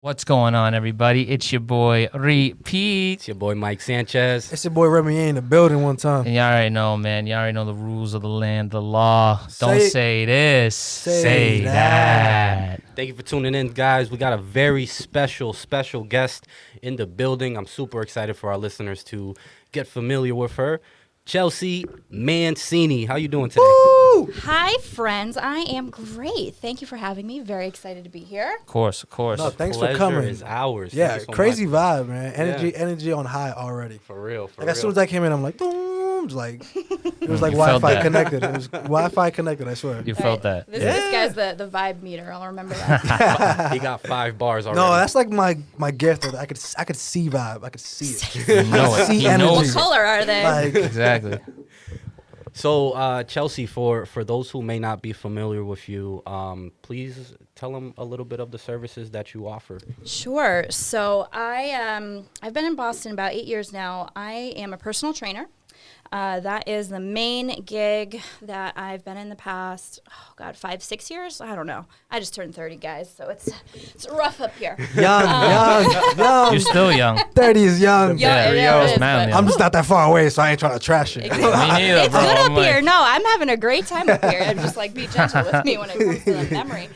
What's going on, everybody? It's your boy, Repeat. It's your boy, Mike Sanchez. It's your boy Remy in the building one time. And y'all already know, man. Y'all already know the rules of the land, the law. Don't say this. Say that. Thank you for tuning in, guys. We got a very special guest in the building. I'm super excited for our listeners to get familiar with her. Chelsea Mancini. How you doing today? Woo! Hi, friends. I am great. Thank you for having me. Very excited to be here. Of course. No, thanks Pleasure for coming. is ours. Yeah, Thank you so crazy much. vibe, man. Energy on high already. For real. As soon as I came in, I'm like, boom, like it was like You felt Wi-Fi that. connected. It was Wi-Fi connected. I swear. You felt that. This guy's the vibe meter. I'll remember that. He got 5 bars already. No, that's like my gift. I could see vibe. I could see it. You know it. See He energy. knows What it. color are they? Like Exactly. So, Chelsea, for those who may not be familiar with you, please tell them a little bit of the services that you offer. Sure. So I've been in Boston about 8 years now. I am a personal trainer. That is the main gig that I've been in the past, 5-6 years? I don't know. I just turned 30, guys, so it's rough up here. young. You're still young. 30 is young. Yeah, Yeah, it is, man, but- I'm just not that far away, so I ain't trying to trash it. Me neither, It's bro. good I'm up here. like- No, I'm having a great time up here. Just like be gentle with me when it comes to the memory.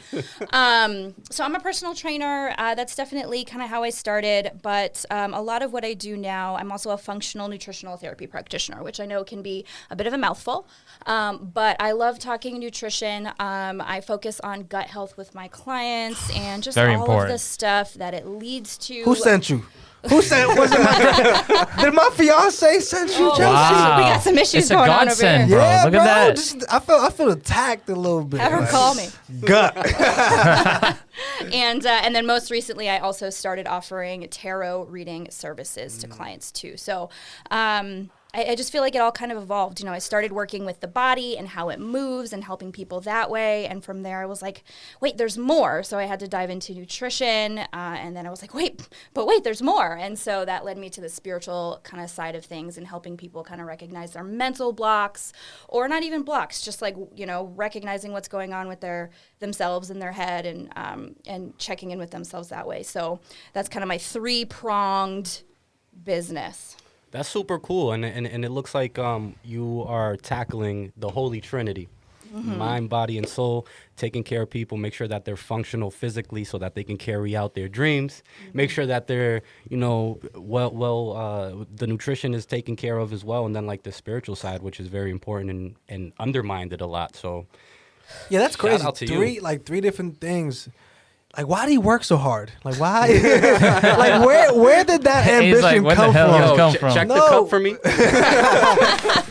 So I'm a personal trainer. That's definitely kind of how I started. But a lot of what I do now, I'm also a functional nutritional therapy practitioner, which I know can be a bit of a mouthful. But I love talking nutrition. I focus on gut health with my clients and just Very all important. of the stuff that it leads to. Who sent you? Who sent? Was it did my fiance send you, Chelsea? Wow. We got some issues It's a going on over godsend, here. bro. Yeah, Look bro. at that. Just, I feel attacked a little bit. Have her like, call me. Gut. And then most recently, I also started offering tarot reading services to clients too. So I just feel like it all kind of evolved. You know, I started working with the body and how it moves and helping people that way. And from there, I was like, wait, there's more. So I had to dive into nutrition. And then I was like, wait, there's more. And so that led me to the spiritual kind of side of things and helping people kind of recognize their mental blocks, or not even blocks, just like, you know, recognizing what's going on with themselves in their head and checking in with themselves that way. So that's kind of my 3-pronged business. That's super cool, and it looks like you are tackling the Holy Trinity. Mind, body, and soul, taking care of people, make sure that they're functional physically so that they can carry out their dreams, make sure that they're, you know, the nutrition is taken care of as well, and then like the spiritual side, which is very important and undermined a lot. So Yeah, that's Shout crazy. out to you. Three different things. Like, why do you work so hard? Like, why? Like, where did that ambition He's like, where the come hell from? did it come from? check the No. cup for me.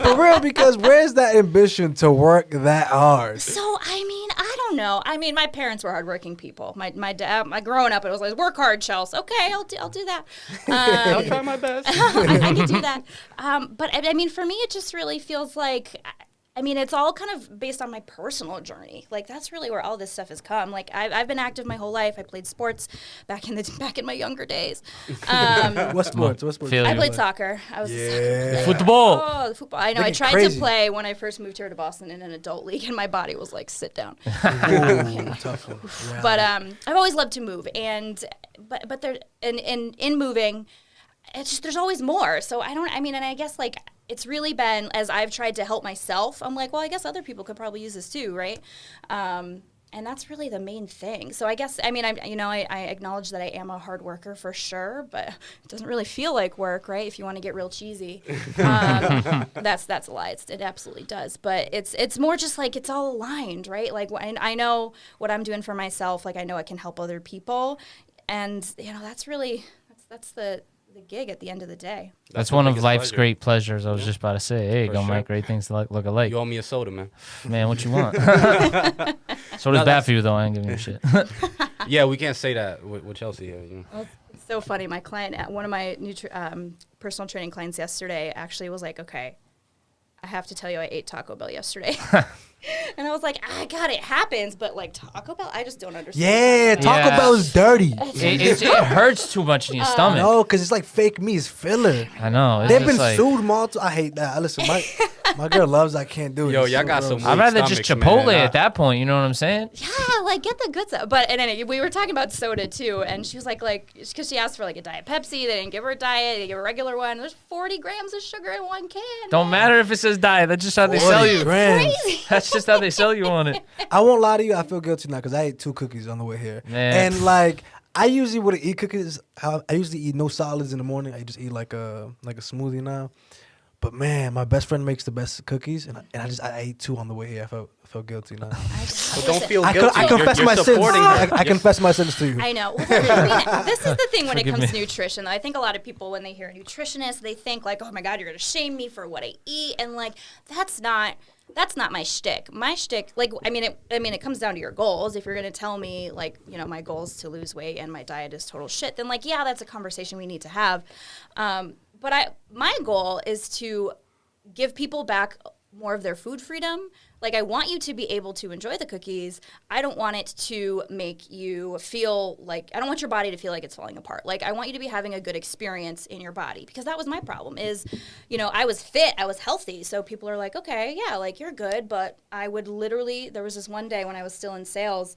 For real, because where's that ambition to work that hard? So, I mean, I don't know. I mean, my parents were hardworking people. My dad, growing up, it was like, work hard, Chelsea. Okay, I'll do that. I'll try my best. I can do that. But I mean, for me, it just really feels like, I mean, it's all kind of based on my personal journey. Like, that's really where all this stuff has come. Like, I've been active my whole life. I played sports back in my younger days. What sports? Feel I you. played soccer. I was a soccer player. Football. Oh, the football. I know. Make I it tried crazy. to play when I first moved here to Boston in an adult league, and my body was like, sit down. Ooh, tough one. Wow. But I've always loved to move, and but there in moving, it's just there's always more. So and I guess like it's really been as I've tried to help myself. I'm like, well, I guess other people could probably use this too, right? And that's really the main thing. So I guess I acknowledge that I am a hard worker for sure, but it doesn't really feel like work, right? If you want to get real cheesy, that's a lie. It absolutely does. But it's more just like it's all aligned, right? Like I know what I'm doing for myself. Like I know it can help other people, and you know that's the gig at the end of the day. That's the one of biggest life's pleasure. great pleasures. I was just about to say, hey, For go sure. Mike. Great things to look alike. You owe me a soda, man. Man, what you want? So No, does bad for you, though. I ain't giving you shit. Yeah, we can't say that with Chelsea here. You know? Well, it's so funny. My client, one of my personal training clients yesterday, actually was like, "Okay, I have to tell you, I ate Taco Bell yesterday." And I was like, "I got it happens, but like Taco Bell, I just don't understand." Yeah, Taco Yeah. Bell is dirty. it hurts too much in your stomach. No, because it's like fake meat. It's filler. I know. It's They've just been like, sued multiple. I hate that. Listen, My girl loves I can't do it. Yo, It's y'all so got gross. some I'd rather just stomachs, man. Chipotle at that point. You know what I'm saying? Yeah, like get the good stuff. But and anyway, we were talking about soda too, and she was like, because she asked for like a Diet Pepsi, they didn't give her a diet, they gave her a regular one. There's 40 grams of sugar in one can. Don't man. matter if it says diet. That's just how they 40 sell you. grams. That's just how they sell you on it. I won't lie to you. I feel guilty now because I ate 2 cookies on the way here. Man. And like I usually wouldn't eat cookies. I usually eat no solids in the morning. I just eat like a smoothie now. But man, my best friend makes the best cookies, and I ate 2 on the way here. I felt guilty now. But don't feel I guilty. confess You're my sins. supporting her. I confess my sins to you. I know. Well, I mean, this is the thing when it Forgive comes me. to nutrition. Though. I think a lot of people, when they hear a nutritionist, they think like, "Oh my God, you're gonna shame me for what I eat," and like that's not my shtick. My shtick, like, I mean, it comes down to your goals. If you're gonna tell me like, you know, my goal is to lose weight and my diet is total shit, then like, yeah, that's a conversation we need to have. But my goal is to give people back more of their food freedom. Like, I want you to be able to enjoy the cookies. I don't want it to make you feel like, I don't want your body to feel like it's falling apart. Like, I want you to be having a good experience in your body, because that was my problem is, you know, I was fit, I was healthy. So people are like, okay, yeah, like you're good. But I would literally, there was this one day when I was still in sales,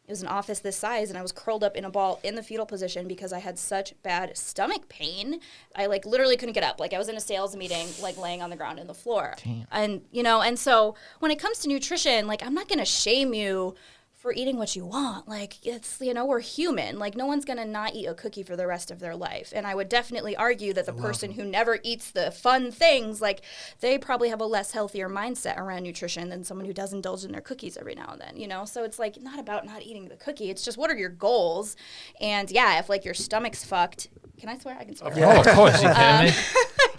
it was an office this size, and I was curled up in a ball in the fetal position because I had such bad stomach pain. I like literally couldn't get up. Like I was in a sales meeting, like laying on the ground in the floor. Damn. And you know, and so when it comes to nutrition, like I'm not gonna shame you for eating what you want. Like it's, you know, we're human. Like no one's gonna not eat a cookie for the rest of their life. And I would definitely argue that the person who never eats the fun things, like they probably have a less healthier mindset around nutrition than someone who does indulge in their cookies every now and then, you know? So it's like not about not eating the cookie. It's just what are your goals? And yeah, if like your stomach's fucked, can I swear? I can swear. Oh, of course you can. man.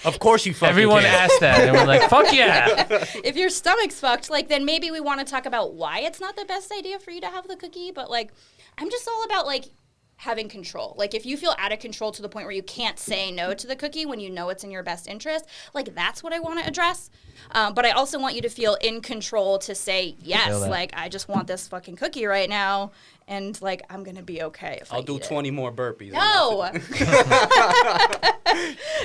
Of course you fucking Everyone can. asked that, and we're like, "Fuck yeah!" If your stomach's fucked, like then maybe we want to talk about why it's not the best idea for you to have the cookie. But like, I'm just all about like having control. Like if you feel out of control to the point where you can't say no to the cookie when you know it's in your best interest, like that's what I want to address. But I also want you to feel in control to say yes. Feel that. Like I just want this fucking cookie right now, and like I'm gonna be okay if I I'll do eat it. 20 more burpees. No.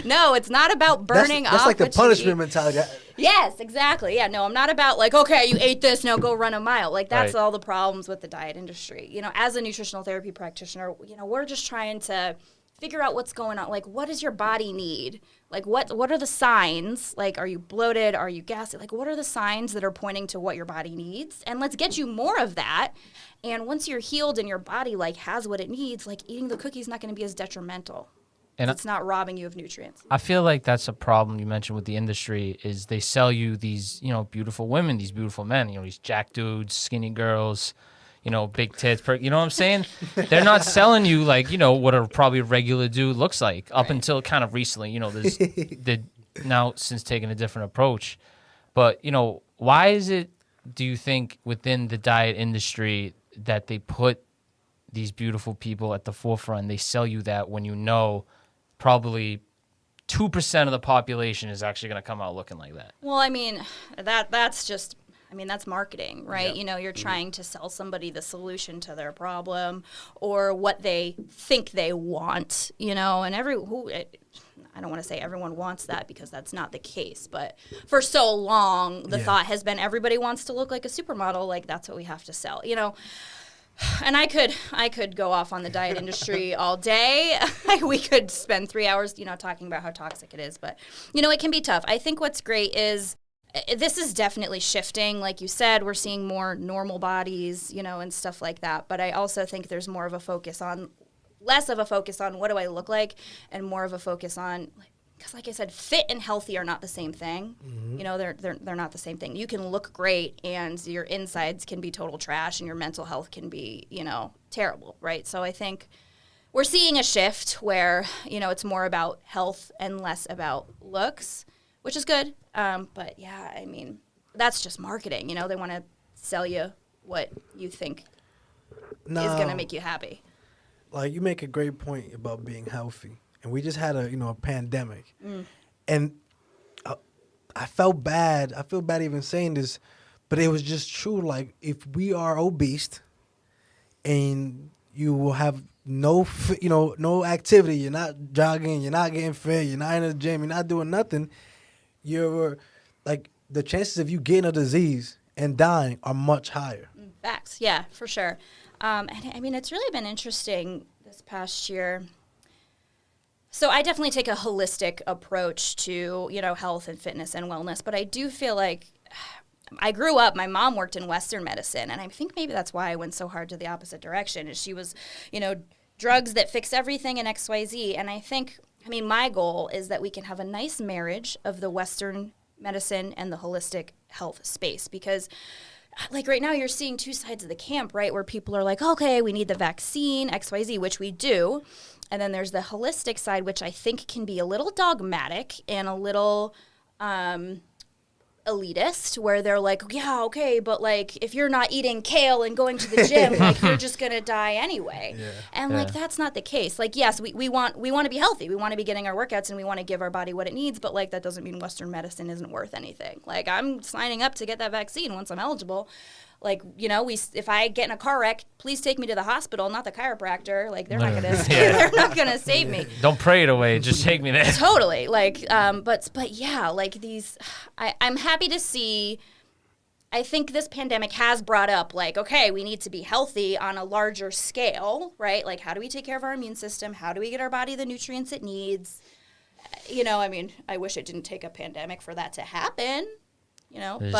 No, it's not about burning That's off like the what you punishment eat. mentality. Yes, exactly. Yeah, no, I'm not about like, okay, you ate this, now go run a mile. Like that's Right. all the problems with the diet industry. You know, as a nutritional therapy practitioner, you know, we're just trying to figure out what's going on. Like, what does your body need? Like, what are the signs? Like, are you bloated? Are you gassy? Like, what are the signs that are pointing to what your body needs? And let's get you more of that. And once you're healed and your body like has what it needs, like eating the cookie is not going to be as detrimental. And It's not robbing you of nutrients. I feel like that's a problem you mentioned with the industry is they sell you these, you know, beautiful women, these beautiful men, you know, these jack dudes, skinny girls, you know, big tits, you know what I'm saying? They're not selling you like, you know, what a probably regular dude looks like up until kind of recently, you know, there's now since taking a different approach. But, you know, why is it, do you think, within the diet industry that they put these beautiful people at the forefront? They sell you that when you know probably 2% of the population is actually going to come out looking like that. Well, I mean, that's just, I mean, that's marketing, right? Yep. You know, you're trying to sell somebody the solution to their problem or what they think they want, you know, and I don't want to say everyone wants that because that's not the case, but for so long, the thought has been everybody wants to look like a supermodel, like that's what we have to sell, you know. And I could go off on the diet industry all day. We could spend 3 hours, you know, talking about how toxic it is. But, you know, it can be tough. I think what's great is this is definitely shifting. Like you said, we're seeing more normal bodies, you know, and stuff like that. But I also think there's more of a focus on, less of a focus on what do I look like and more of a focus on, because like I said, fit and healthy are not the same thing. Mm-hmm. You know, they're not the same thing. You can look great and your insides can be total trash and your mental health can be, you know, terrible, right? So I think we're seeing a shift where, you know, it's more about health and less about looks, which is good. But yeah, I mean, that's just marketing. You know, they want to sell you what you think is going to make you happy. Like you make a great point about being healthy. And we just had a pandemic, and I felt bad. I feel bad even saying this, but it was just true. Like if we are obese, and you will have no activity, you're not jogging, you're not getting fit, you're not in the gym, you're not doing nothing. You're like the chances of you getting a disease and dying are much higher. Facts, yeah, for sure. And I mean, it's really been interesting this past year. So I definitely take a holistic approach to, you know, health and fitness and wellness, but I do feel like I grew up, my mom worked in Western medicine, and I think maybe that's why I went so hard to the opposite direction, is she was, you know, drugs that fix everything in XYZ. And I think, I mean, my goal is that we can have a nice marriage of the Western medicine and the holistic health space, because like right now you're seeing two sides of the camp, right, where people are like, okay, we need the vaccine, XYZ, which we do. And then there's the holistic side, which I think can be a little dogmatic and a little elitist, where they're like, yeah, okay, but like if you're not eating kale and going to the gym, like you're just gonna die anyway. Yeah. And like that's not the case. Like yes, we want to be healthy. We want to be getting our workouts and we want to give our body what it needs, but like that doesn't mean Western medicine isn't worth anything. Like I'm signing up to get that vaccine once I'm eligible. Like, you know, if I get in a car wreck, please take me to the hospital, not the chiropractor. Like, they're not gonna save me. Don't pray it away. Just take me there. Totally. Like, but yeah, like these, I'm happy to see. I think this pandemic has brought up, like, okay, we need to be healthy on a larger scale, right? Like, how do we take care of our immune system? How do we get our body the nutrients it needs? You know, I mean, I wish it didn't take a pandemic for that to happen. You know, but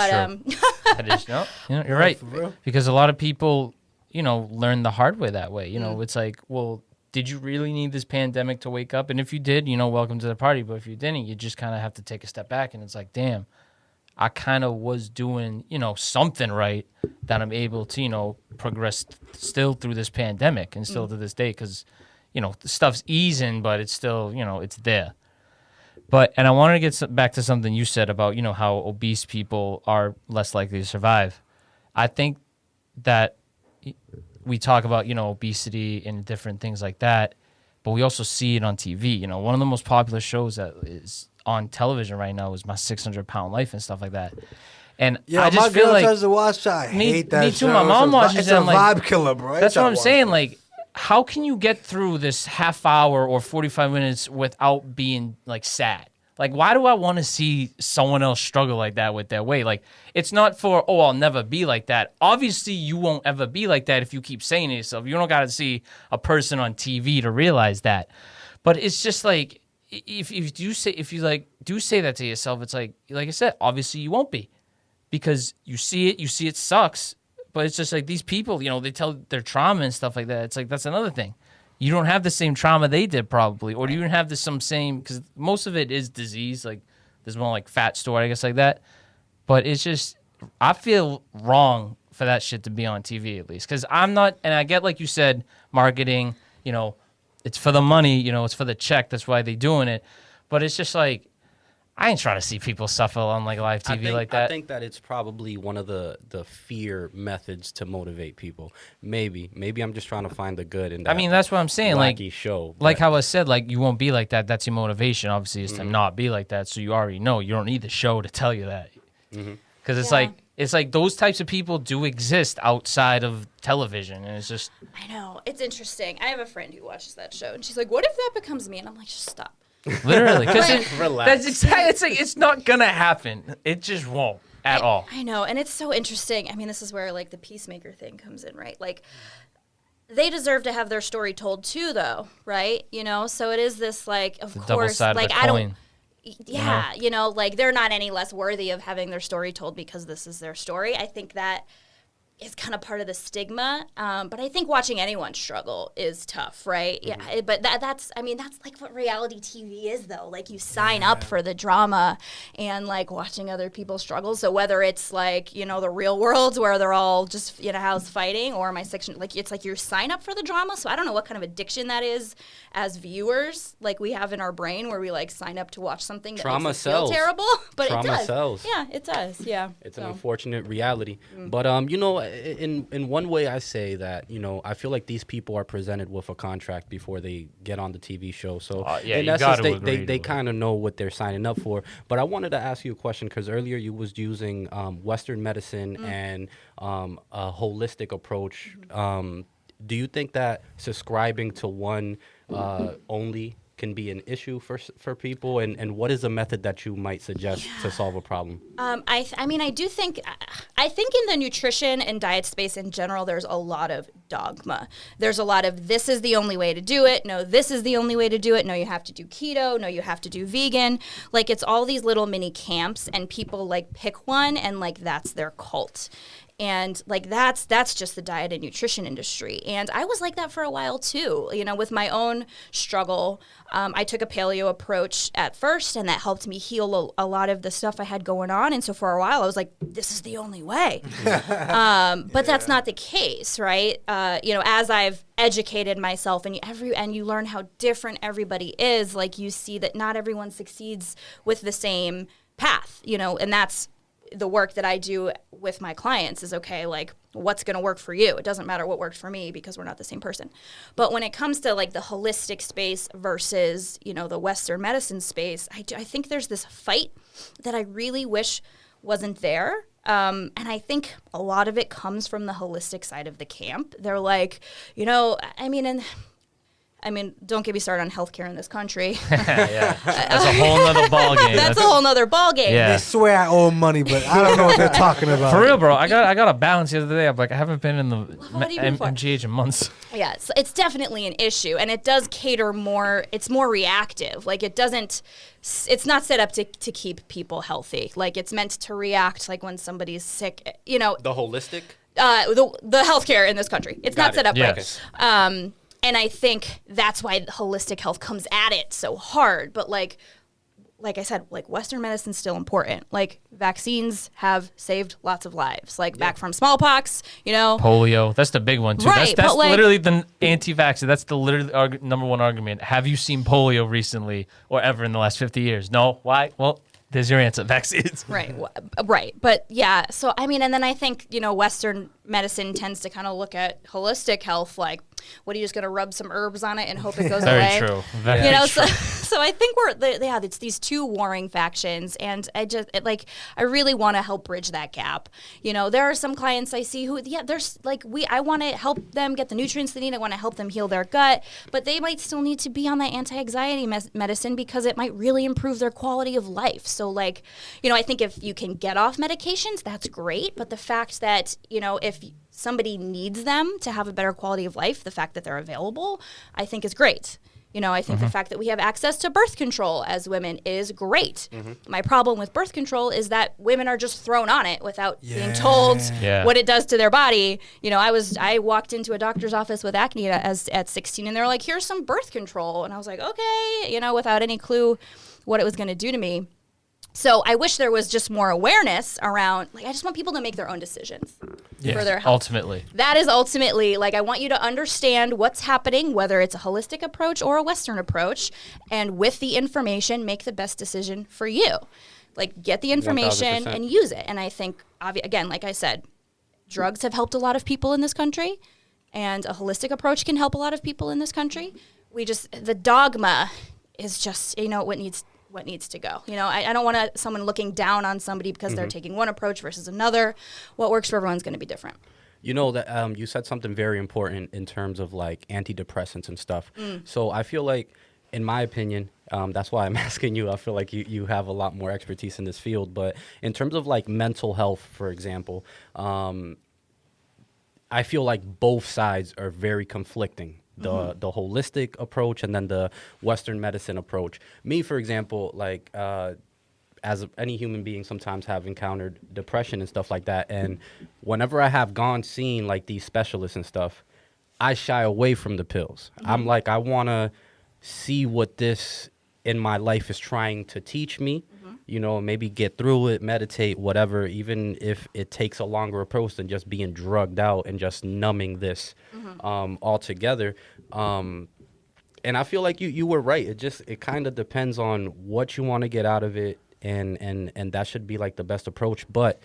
that is, no, you know, you're right, because a lot of people, you know, learn the hard way that way. You know, it's like, well, did you really need this pandemic to wake up? And if you did, you know, welcome to the party. But if you didn't, you just kind of have to take a step back. And it's like, damn, I kind of was doing, you know, something right, that I'm able to, you know, progress still through this pandemic and still to this day, because, you know, the stuff's easing, but it's still, you know, it's there. But, and I wanted to get back to something you said about, you know, how obese people are less likely to survive. I think that we talk about, you know, obesity and different things like that, but we also see it on TV. You know, one of the most popular shows that is on television right now is My 600-Pound Life and stuff like that. And yeah, I just my girl feel like, tries to watch that. I hate that me too. show. My mom watches it. It's a I'm like, vibe killer, bro. That's what I'm saying. Like, how can you get through this half hour or 45 minutes without being like sad? Like, why do I want to see someone else struggle like that with their weight? Like, it's not for, oh, I'll never be like that. Obviously, you won't ever be like that if you keep saying it yourself. You don't got to see a person on TV to realize that. But it's just like, if you do say that to yourself, it's like I said, obviously you won't be, because you see it sucks. But it's just like these people, you know, they tell their trauma and stuff like that. It's like, that's another thing. You don't have the same trauma they did probably, or do you even have same, because most of it is disease. Like there's more like fat story, I guess, like that. But it's just, I feel wrong for that shit to be on TV at least, because I'm not, and I get, like you said, marketing, you know, it's for the money, you know, it's for the check. That's why they doing it. But it's just like, I ain't trying to see people suffer on like live TV like that. I think that it's probably one of the fear methods to motivate people. Maybe I'm just trying to find the good in that. I mean, that's what I'm saying. Wacky show. Like how I said, like you won't be like that. That's your motivation, obviously, is to not be like that. So you already know. You don't need the show to tell you that. Because it's like those types of people do exist outside of television, and it's just. I know, it's interesting. I have a friend who watches that show, and she's like, "What if that becomes me?" And I'm like, "Just stop." Literally, because relax. That's exactly. It's like it's not gonna happen. It just won't at all. I know, and it's so interesting. I mean, this is where like the peacemaker thing comes in, right? Like, they deserve to have their story told too, though, right? You know, so it is this like, of course, double side like of the I coin. don't. Yeah, you know, like they're not any less worthy of having their story told because this is their story. I think that is kind of part of the stigma. But I think watching anyone struggle is tough, right? Yeah, but that's like what reality TV is, though. Like you sign up for the drama and like watching other people struggle. So whether it's like, you know, the real world where they're all just, you know, house fighting, or my section, like it's like you sign up for the drama. So I don't know what kind of addiction that is as viewers, like we have in our brain where we like sign up to watch something that Trauma makes us feel sells. terrible. But Trauma it does. sells. Yeah, it does. Yeah. It's an unfortunate reality. But, you know, in one way I say that, you know, I feel like these people are presented with a contract before they get on the TV show. So in essence, they kind of know what they're signing up for. But I wanted to ask you a question, because earlier you was using Western medicine and a holistic approach. Do you think that subscribing to one only can be an issue for people, and what is a method that you might suggest to solve a problem? I mean, I think in the nutrition and diet space in general, there's a lot of dogma. There's a lot of, this is the only way to do it. No, this is the only way to do it. No, you have to do keto. No, you have to do vegan. Like, it's all these little mini camps, and people like pick one, and like that's their cult. And like that's just the diet and nutrition industry. And I was like that for a while too. You know, with my own struggle, I took a paleo approach at first, and that helped me heal a lot of the stuff I had going on. And so for a while, I was like, this is the only way. But that's not the case, right? You know, as I've educated myself, and you learn how different everybody is, like you see that not everyone succeeds with the same path. You know, and that's the work that I do with my clients is, okay, like, what's going to work for you? It doesn't matter what worked for me, because we're not the same person. But when it comes to like the holistic space versus, you know, the Western medicine space, I think there's this fight that I really wish wasn't there. And I think a lot of it comes from the holistic side of the camp. They're like, you know, I mean, don't get me started on healthcare in this country. Yeah, that's a whole nother ball game. That's a whole nother ball game. Yeah. They swear I owe them money, but I don't know what they're talking about. For real, bro. I got a balance the other day. I'm like, I haven't been in the What have you been for? MGH in months. Yeah, it's definitely an issue, and it does cater more. It's more reactive. Like, it's not set up to keep people healthy. Like, it's meant to react, like when somebody's sick. You know, The holistic. the healthcare in this country. It's not set up Yes. right. And I think that's why holistic health comes at it so hard. But like I said, like, Western medicine's still important. Like, vaccines have saved lots of lives. Like, back from smallpox, you know. Polio. That's the big one, too. Right, That's but, like, literally the anti-vaxxer. That's the literally number one argument. Have you seen polio recently or ever in the last 50 years? No. Why? Well, there's your answer. Vaccines. Right. Right. But yeah, so I mean, and then I think, you know, Western medicine tends to kind of look at holistic health like, what, are you just going to rub some herbs on it and hope it goes Very away? true. Very You know, true. so I think it's these two warring factions, and I really want to help bridge that gap. You know, there are some clients I see who, there's like, I want to help them get the nutrients they need. I want to help them heal their gut, but they might still need to be on that anti-anxiety medicine because it might really improve their quality of life. So like, you know, I think if you can get off medications, that's great. But the fact that, you know, if somebody needs them to have a better quality of life, the fact that they're available, I think is great. You know, I think the fact that we have access to birth control as women is great. My problem with birth control is that women are just thrown on it without being told what it does to their body. You know, I walked into a doctor's office with acne at 16, and they're like, here's some birth control. And I was like, okay, you know, without any clue what it was going to do to me. So I wish there was just more awareness around, like, I just want people to make their own decisions for their health. Ultimately. That is ultimately, like, I want you to understand what's happening, whether it's a holistic approach or a Western approach, and with the information, make the best decision for you. Like, get the information 1000%. and use it. And I think, again, like I said, drugs have helped a lot of people in this country, and a holistic approach can help a lot of people in this country. The dogma is just, you know, what needs to go. You know, I don't want someone looking down on somebody because they're taking one approach versus another. What works for everyone's going to be different. You know that you said something very important in terms of like antidepressants and stuff. So I feel like, in my opinion, that's why I'm asking you. I feel like you have a lot more expertise in this field. But in terms of like mental health, for example, I feel like both sides are very conflicting. The holistic approach and then the Western medicine approach. Me, for example, like as any human being, sometimes have encountered depression and stuff like that. And whenever I have seen like these specialists and stuff, I shy away from the pills. I'm like, I want to see what this in my life is trying to teach me. You know, maybe get through it, meditate, whatever, even if it takes a longer approach than just being drugged out and just numbing this altogether. And I feel like you were right. It kind of depends on what you want to get out of it, and that should be like the best approach. But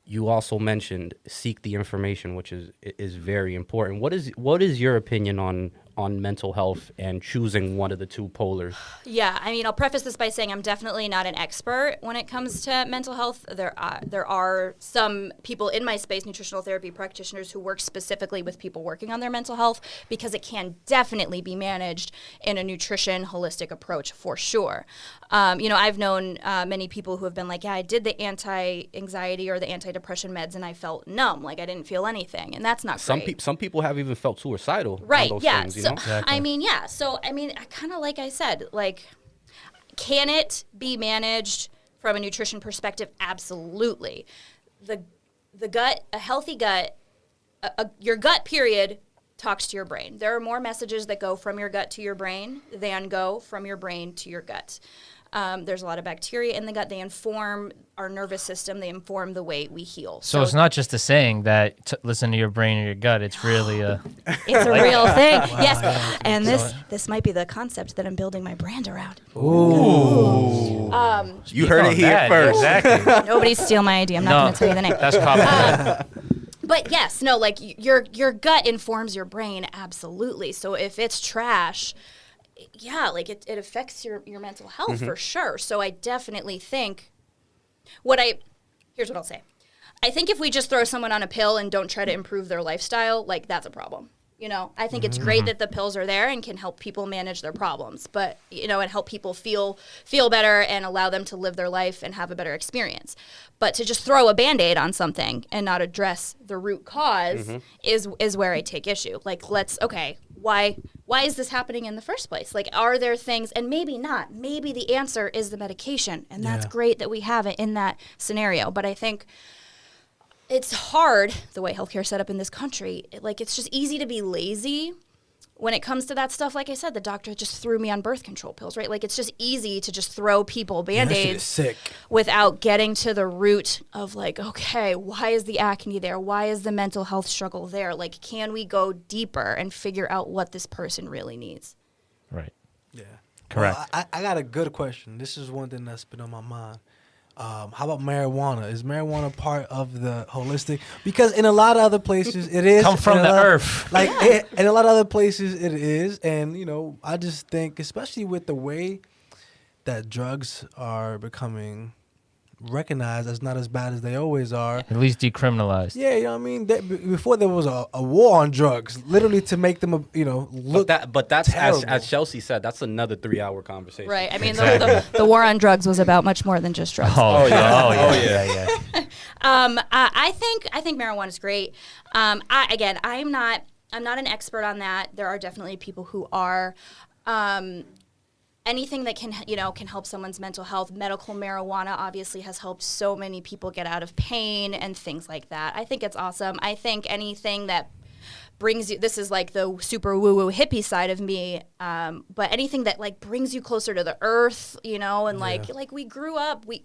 you also mentioned seek the information, which is very important. What is your opinion on on mental health and choosing one of the two polars? Yeah, I mean, I'll preface this by saying I'm definitely not an expert when it comes to mental health. There are some people in my space, nutritional therapy practitioners, who work specifically with people working on their mental health, because it can definitely be managed in a nutrition holistic approach for sure. I've known many people who have been like, yeah, I did the anti-anxiety or the antidepressant meds and I felt numb, like I didn't feel anything, and that's not great. Some people have even felt suicidal. Right. On those Yeah. things, you So know? Exactly. I mean, yeah. So I mean, kind of like I said, like, can it be managed from a nutrition perspective? Absolutely. The gut, a healthy gut, your gut period talks to your brain. There are more messages that go from your gut to your brain than go from your brain to your gut. There's a lot of bacteria in the gut. They inform our nervous system. They inform the way we heal. So it's not just a saying that listen to your brain or your gut. It's really a. It's a real thing. Yes. And this might be the concept that I'm building my brand around. Ooh. You heard it here That, first. Exactly. Nobody steal my idea. I'm not going to tell you the name. That's copyright. But yes, no, like your gut informs your brain, absolutely. So if it's trash, yeah, like it affects your mental health for sure. So I definitely think here's what I'll say. I think if we just throw someone on a pill and don't try to improve their lifestyle, like that's a problem. I think it's great that the pills are there and can help people manage their problems, but and help people feel better and allow them to live their life and have a better experience. But to just throw a Band-Aid on something and not address the root cause is where I take issue. Like, why is this happening in the first place? Like, are there things, and maybe not, maybe the answer is the medication, and that's great that we have it in that scenario. But I think it's hard, the way healthcare is set up in this country. It's just easy to be lazy when it comes to that stuff. Like I said, the doctor just threw me on birth control pills, right? Like, it's just easy to just throw people That shit is Band-Aids sick. without getting to the root of, like, okay, why is the acne there? Why is the mental health struggle there? Like, can we go deeper and figure out what this person really needs? Right. Yeah. Correct. Well, I got a good question. This is one thing that's been on my mind. How about marijuana? Is marijuana part of the holistic? Because in a lot of other places it is. Come from In a the lot- earth. Like in a lot of other places it is. And, I just think, especially with the way that drugs are becoming recognized as not as bad as they always are. At least decriminalized. Yeah, you know what I mean? Before there was a war on drugs, literally to make them, look. But that's terrible. as Chelsea said. That's another 3-hour conversation. Right. I mean, Exactly. the war on drugs was about much more than just drugs. Oh, yeah. Oh, Oh, yeah. yeah. Yeah. I think marijuana is great. I'm not an expert on that. There are definitely people who are. Anything that can help someone's mental health. Medical marijuana obviously has helped so many people get out of pain and things like that. I think it's awesome. I think anything that brings you, this is like the super woo-woo hippie side of me, but anything that like brings you closer to the earth, and like we grew up, we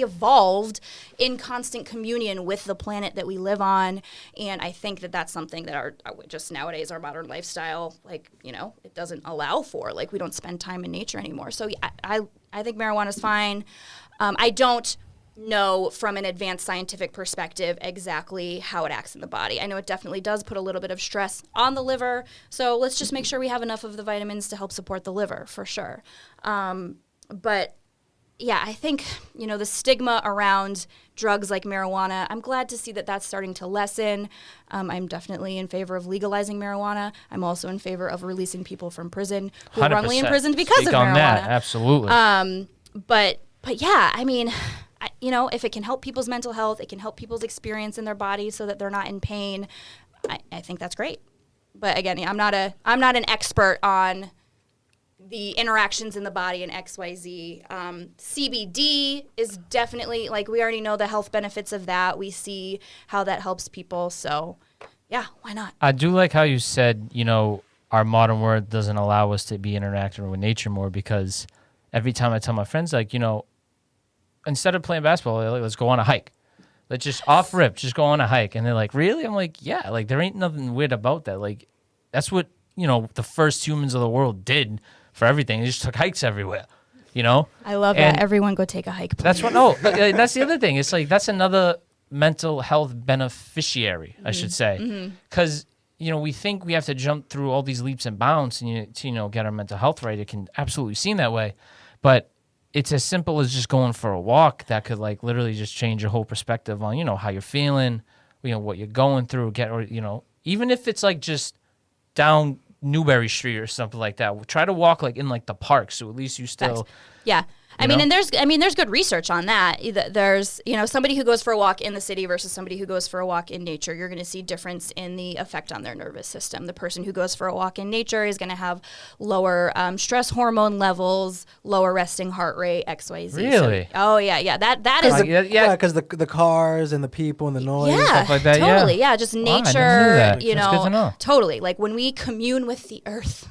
evolved in constant communion with the planet that we live on, and I think that that's something that our just nowadays our modern lifestyle, it doesn't allow for. Like, we don't spend time in nature anymore. So I think marijuana is fine. I don't know from an advanced scientific perspective exactly how it acts in the body. I know it definitely does put a little bit of stress on the liver, so let's just make sure we have enough of the vitamins to help support the liver, for sure. But yeah, I think, the stigma around drugs like marijuana, I'm glad to see that that's starting to lessen. I'm definitely in favor of legalizing marijuana. I'm also in favor of releasing people from prison who are wrongly 100%. imprisoned because Speak of on marijuana. that. Absolutely. But yeah, I mean, if it can help people's mental health, it can help people's experience in their body so that they're not in pain, I think that's great. But again, I'm not an expert on the interactions in the body and XYZ. CBD is definitely, like, we already know the health benefits of that. We see how that helps people. So yeah, why not? I do like how you said, our modern world doesn't allow us to be interacting with nature more, because every time I tell my friends, like, instead of playing basketball, like, let's go on a hike. Let's just off rip, just go on a hike. And they're like, really? I'm like, yeah, like, there ain't nothing weird about that. Like, that's what, the first humans of the world did for everything. They just took hikes everywhere, I love And that. Everyone go take a hike, please. That's what, no, that's the other thing. It's like, that's another mental health beneficiary, I should say. Because we think we have to jump through all these leaps and bounds and to get our mental health right. It can absolutely seem that way, but it's as simple as just going for a walk that could like literally just change your whole perspective on how you're feeling, what you're going through, even if it's like just down Newberry Street or something like that. Try to walk like in like the park, so at least you still. Yeah. I mean, and there's good research on that. There's, somebody who goes for a walk in the city versus somebody who goes for a walk in nature. You're going to see difference in the effect on their nervous system. The person who goes for a walk in nature is going to have lower stress hormone levels, lower resting heart rate, XYZ. Really? So, yeah. That is. Because the cars and the people and the noise. Yeah, stuff like that, totally. Yeah, just I never knew nature. that. That's good to know. Totally. Like when we commune with the earth.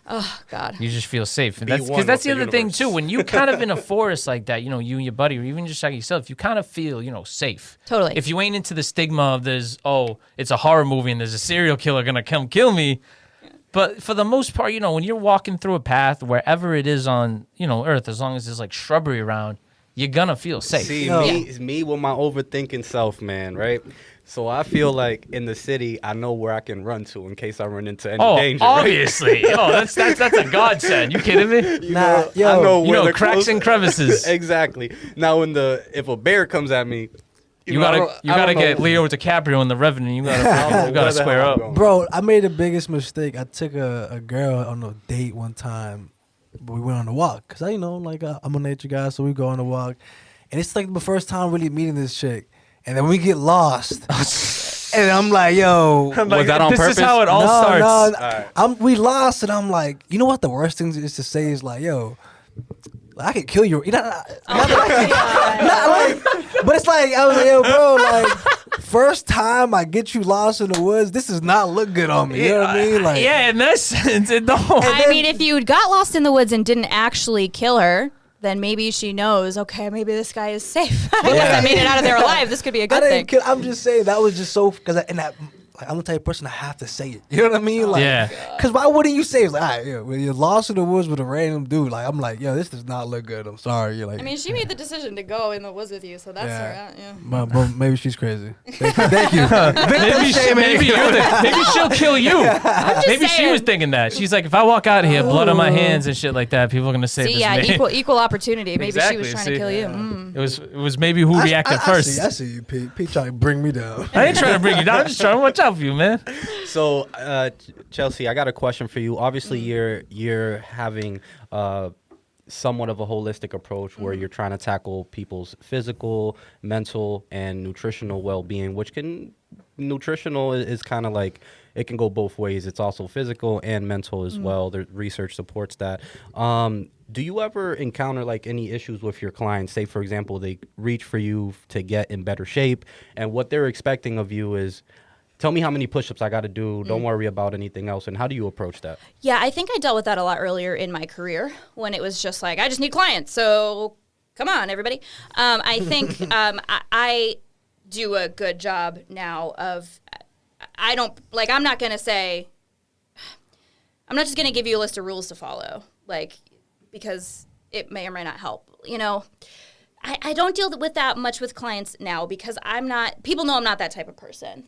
Oh God! You just feel safe, Be because one that's with the the other thing universe. too. When you kind of in a forest like that, you and your buddy, or even just like yourself, you kind of feel safe. Totally. If you ain't into the stigma of it's a horror movie and there's a serial killer gonna come kill me, but for the most part, when you're walking through a path wherever it is on Earth, as long as there's like shrubbery around, you're gonna feel safe. See, No. me with my overthinking self, man, right? So I feel like in the city, I know where I can run to in case I run into any danger. right? Obviously. That's a godsend. You kidding me? Nah, I know where the cracks and crevices. Exactly. Now, if a bear comes at me, You gotta get Leo DiCaprio in The Revenant. You gotta square up. Bro, I made the biggest mistake. I took a girl on a date one time. We went on a walk because I'm a nature guy, so we go on a walk, and it's like the first time really meeting this chick, and then we get lost, and I'm like, yo, Was that on this purpose? is how it all starts. Alright. we lost, and I'm like, you know what? The worst thing is to say is like, yo, I could kill you. But it's like, I was like, yo, bro, like, first time I get you lost in the woods, this does not look good on me. You know what I mean? Like, Yeah, in that sense, it don't. I mean, if you got lost in the woods and didn't actually kill her, then maybe she knows, okay, maybe this guy is safe. I guess I made it out of there alive. This could be a I good didn't thing. kill. I'm just saying that was just so I'm the type of person I have to say it. You know what I mean? Like, Yeah. Because why wouldn't you say it? It's like, all right, yeah, when you're lost in the woods with a random dude, like, I'm like, yo, this does not look good. I'm sorry. You're like, I mean, she made the decision to go in the woods with you, so that's Yeah. her. Yeah. but maybe she's crazy. Thank you. Maybe she'll kill you. Maybe she saying. was thinking that. She's like, if I walk out of here, blood on my hands and shit like that, people are gonna say See, this yeah, man. equal opportunity. Maybe she Exactly, was trying see. to kill you. Yeah. Mm. It was maybe who reacted first. I see you, Pete. Pete trying to bring me down. I ain't trying to bring you down. I'm just trying to watch out for you, man. So, Chelsea, I got a question for you. Obviously, you're having somewhat of a holistic approach where you're trying to tackle people's physical, mental, and nutritional well-being, nutritional is kind of like, it can go both ways. It's also physical and mental as well. The research supports that. Do you ever encounter like any issues with your clients? Say, for example, they reach for you to get in better shape, and what they're expecting of you is, tell me how many push-ups I got to do. Don't worry about anything else. And how do you approach that? Yeah, I think I dealt with that a lot earlier in my career when it was just like, I just need clients, so come on, everybody. I think I do a good job now of, I'm not just going to give you a list of rules to follow, because it may or may not help. I don't deal with that much with clients now because people know I'm not that type of person.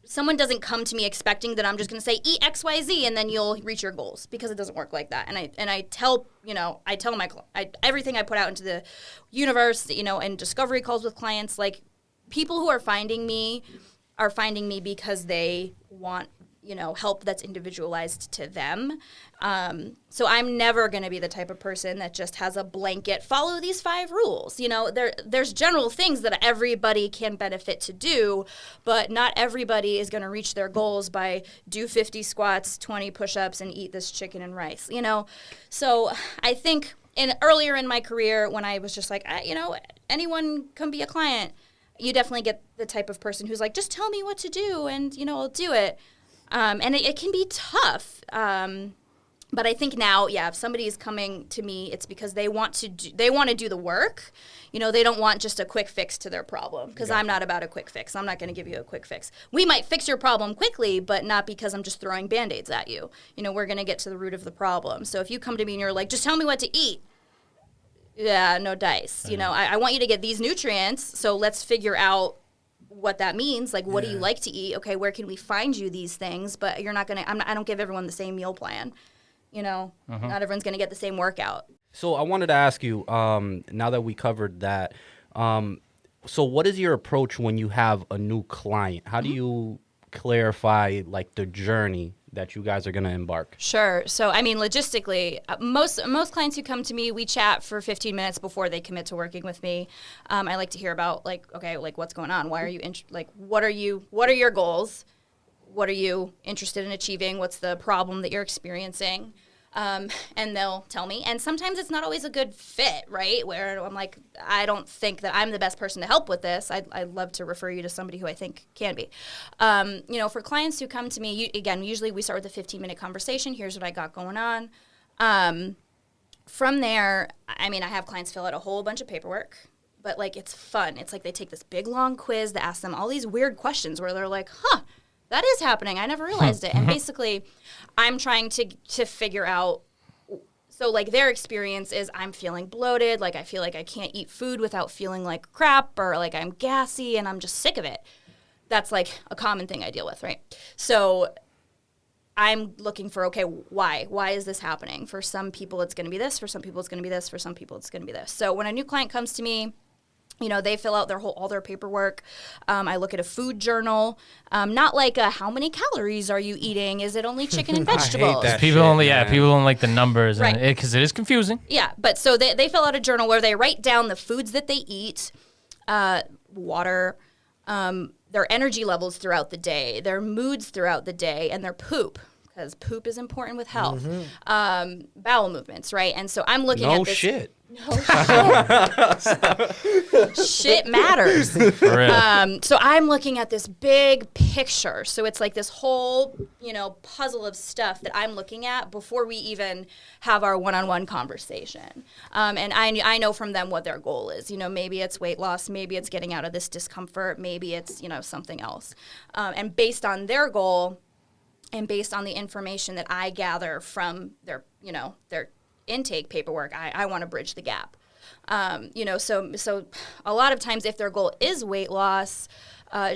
Someone doesn't come to me expecting that I'm just going to say, eat X, Y, Z, and then you'll reach your goals, because it doesn't work like that. And I tell my everything I put out into the universe, and discovery calls with clients, like, people who are finding me because they want, help that's individualized to them. So I'm never going to be the type of person that just has a blanket, follow these 5 rules. There's general things that everybody can benefit to do, but not everybody is going to reach their goals by do 50 squats, 20 push-ups, and eat this chicken and rice, So I think earlier in my career, when I was just like, anyone can be a client, you definitely get the type of person who's like, just tell me what to do and, I'll do it. And it can be tough. But I think now, if somebody is coming to me, it's because they want to do the work. They don't want just a quick fix to their problem, because I'm not about a quick fix. I'm not going to give you a quick fix. We might fix your problem quickly, but not because I'm just throwing Band-Aids at you. We're going to get to the root of the problem. So if you come to me and you're like, just tell me what to eat. Yeah, no dice. I want you to get these nutrients, so let's figure out what that means. Like, what do you like to eat? Okay, where can we find you these things? But you're not going to, I don't give everyone the same meal plan. You know, not everyone's going to get the same workout. So I wanted to ask you, now that we covered that, so what is your approach when you have a new client? How do you clarify like the journey that you guys are going to embark? Sure. So, I mean, logistically, most clients who come to me, we chat for 15 minutes before they commit to working with me. I like to hear about like, okay, like what's going on? Why are you what are your goals? What are you interested in achieving? What's the problem that you're experiencing? And they'll tell me. And sometimes it's not always a good fit, right? Where I'm like, I don't think that I'm the best person to help with this. I'd love to refer you to somebody who I think can be. You know, for clients who come to me, usually we start with a 15-minute conversation. Here's what I got going on. From there, I mean, I have clients fill out a whole bunch of paperwork. But, like, it's fun. It's like they take this big, long quiz that asks them all these weird questions where they're like, that is happening. I never realized it. And basically, I'm trying to figure out, so like their experience is I'm feeling bloated, like I feel like I can't eat food without feeling like crap, or like I'm gassy and I'm just sick of it. That's like a common thing I deal with, right? So I'm looking for, okay, why? Why is this happening? For some people, it's going to be this. For some people, it's going to be this. For some people, it's going to be this. So when a new client comes to me, you know, they fill out all their paperwork. I look at a food journal, not like how many calories are you eating? Is it only chicken and vegetables? that People shit, only, man. people don't like the numbers, Right. because it is confusing. Yeah, but so they fill out a journal where they write down the foods that they eat, water, their energy levels throughout the day, their moods throughout the day, and their poop, because poop is important with health. Bowel movements, right? And so I'm looking at No this. shit. No shit. Shit matters. For real. So I'm looking at this big picture. So it's like this whole, you know, puzzle of stuff that I'm looking at before we even have our one-on-one conversation. And I know from them what their goal is. You know, maybe it's weight loss, maybe it's getting out of this discomfort, maybe it's, you know, something else. And based on their goal and based on the information that I gather from their, you know, their intake paperwork, I want to bridge the gap. You know, so a lot of times if their goal is weight loss,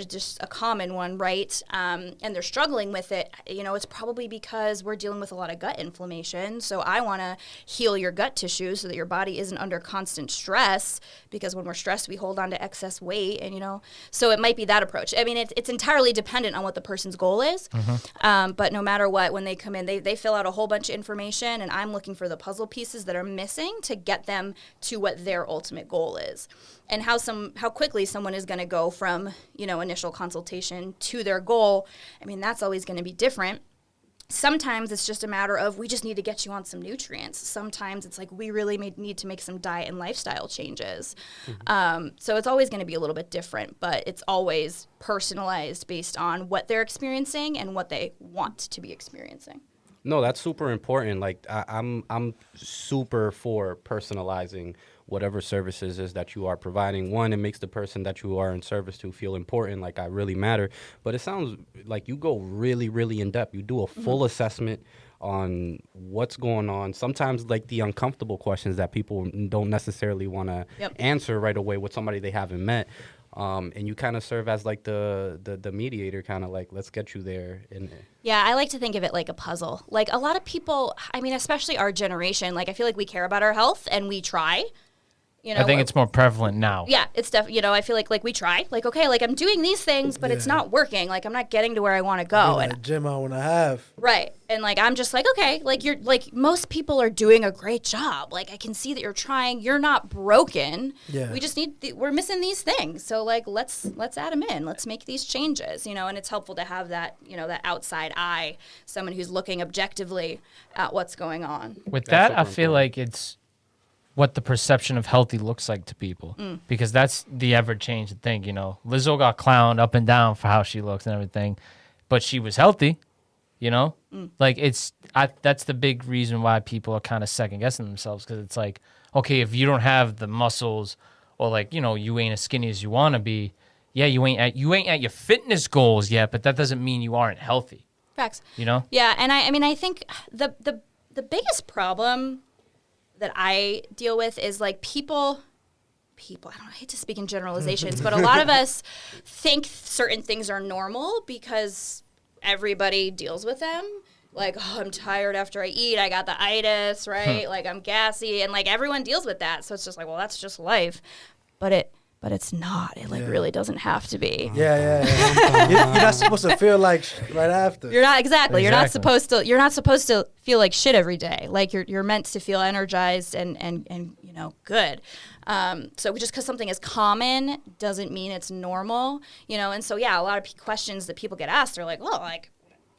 just a common one, right? And they're struggling with it, you know, it's probably because we're dealing with a lot of gut inflammation. So I want to heal your gut tissue so that your body isn't under constant stress, because when we're stressed, we hold on to excess weight, and, you know, so it might be that approach. I mean, it's entirely dependent on what the person's goal is. But no matter what, when they come in, they fill out a whole bunch of information, and I'm looking for the puzzle pieces that are missing to get them to what their ultimate goal is. And how quickly someone is going to go from, you know, initial consultation to their goal. I mean, that's always going to be different. Sometimes it's just a matter of, we just need to get you on some nutrients. Sometimes it's like, we really need to make some diet and lifestyle changes. So it's always going to be a little bit different, but it's always personalized based on what they're experiencing and what they want to be experiencing. No, that's super important. Like I'm super for personalizing whatever services is that you are providing. One, it makes the person that you are in service to feel important, like I really matter. But it sounds like you go really, really in depth. You do a full assessment on what's going on. Sometimes like the uncomfortable questions that people don't necessarily want to answer right away with somebody they haven't met. And you kind of serve as like the mediator, kind of like, let's get you there. Yeah, I like to think of it like a puzzle. Like a lot of people, I mean, especially our generation, like I feel like we care about our health and we try. You know, I think it's more prevalent now. Yeah, it's definitely, you know, I feel like we try. Like, okay, like I'm doing these things, but it's not working. Like I'm not getting to where I want to go. And gym I want to have. Right. And like, I'm just like, okay, like you're like, most people are doing a great job. Like I can see that you're trying. You're not broken. Yeah. We just we're missing these things. So like, let's add them in. Let's make these changes, you know, and it's helpful to have that, you know, that outside eye, someone who's looking objectively at what's going on. With That's that, I super feel important. like it's what the perception of healthy looks like to people, because that's the ever-changing thing. You know, Lizzo got clowned up and down for how she looks and everything, but she was healthy. You know, like that's the big reason why people are kind of second guessing themselves, because it's like, okay, if you don't have the muscles, or like, you know, you ain't as skinny as you want to be. Yeah, you ain't at your fitness goals yet, but that doesn't mean you aren't healthy. Facts. You know? Yeah, and I mean, I think the biggest problem that I deal with is like people people, I hate to speak in generalizations, but a lot of us think certain things are normal because everybody deals with them. Like, oh, I'm tired after I eat. I got the itis, right? Like, I'm gassy. And, like, everyone deals with that. So it's just like, well, that's just life. But it's not. It, like, really doesn't have to be. Yeah. You're not supposed to feel like right after. You're not, exactly. You're not supposed to feel like shit every day. Like, you're meant to feel energized and you know, good. So just because something is common doesn't mean it's normal, you know? And so, yeah, a lot of questions that people get asked are like, well, like,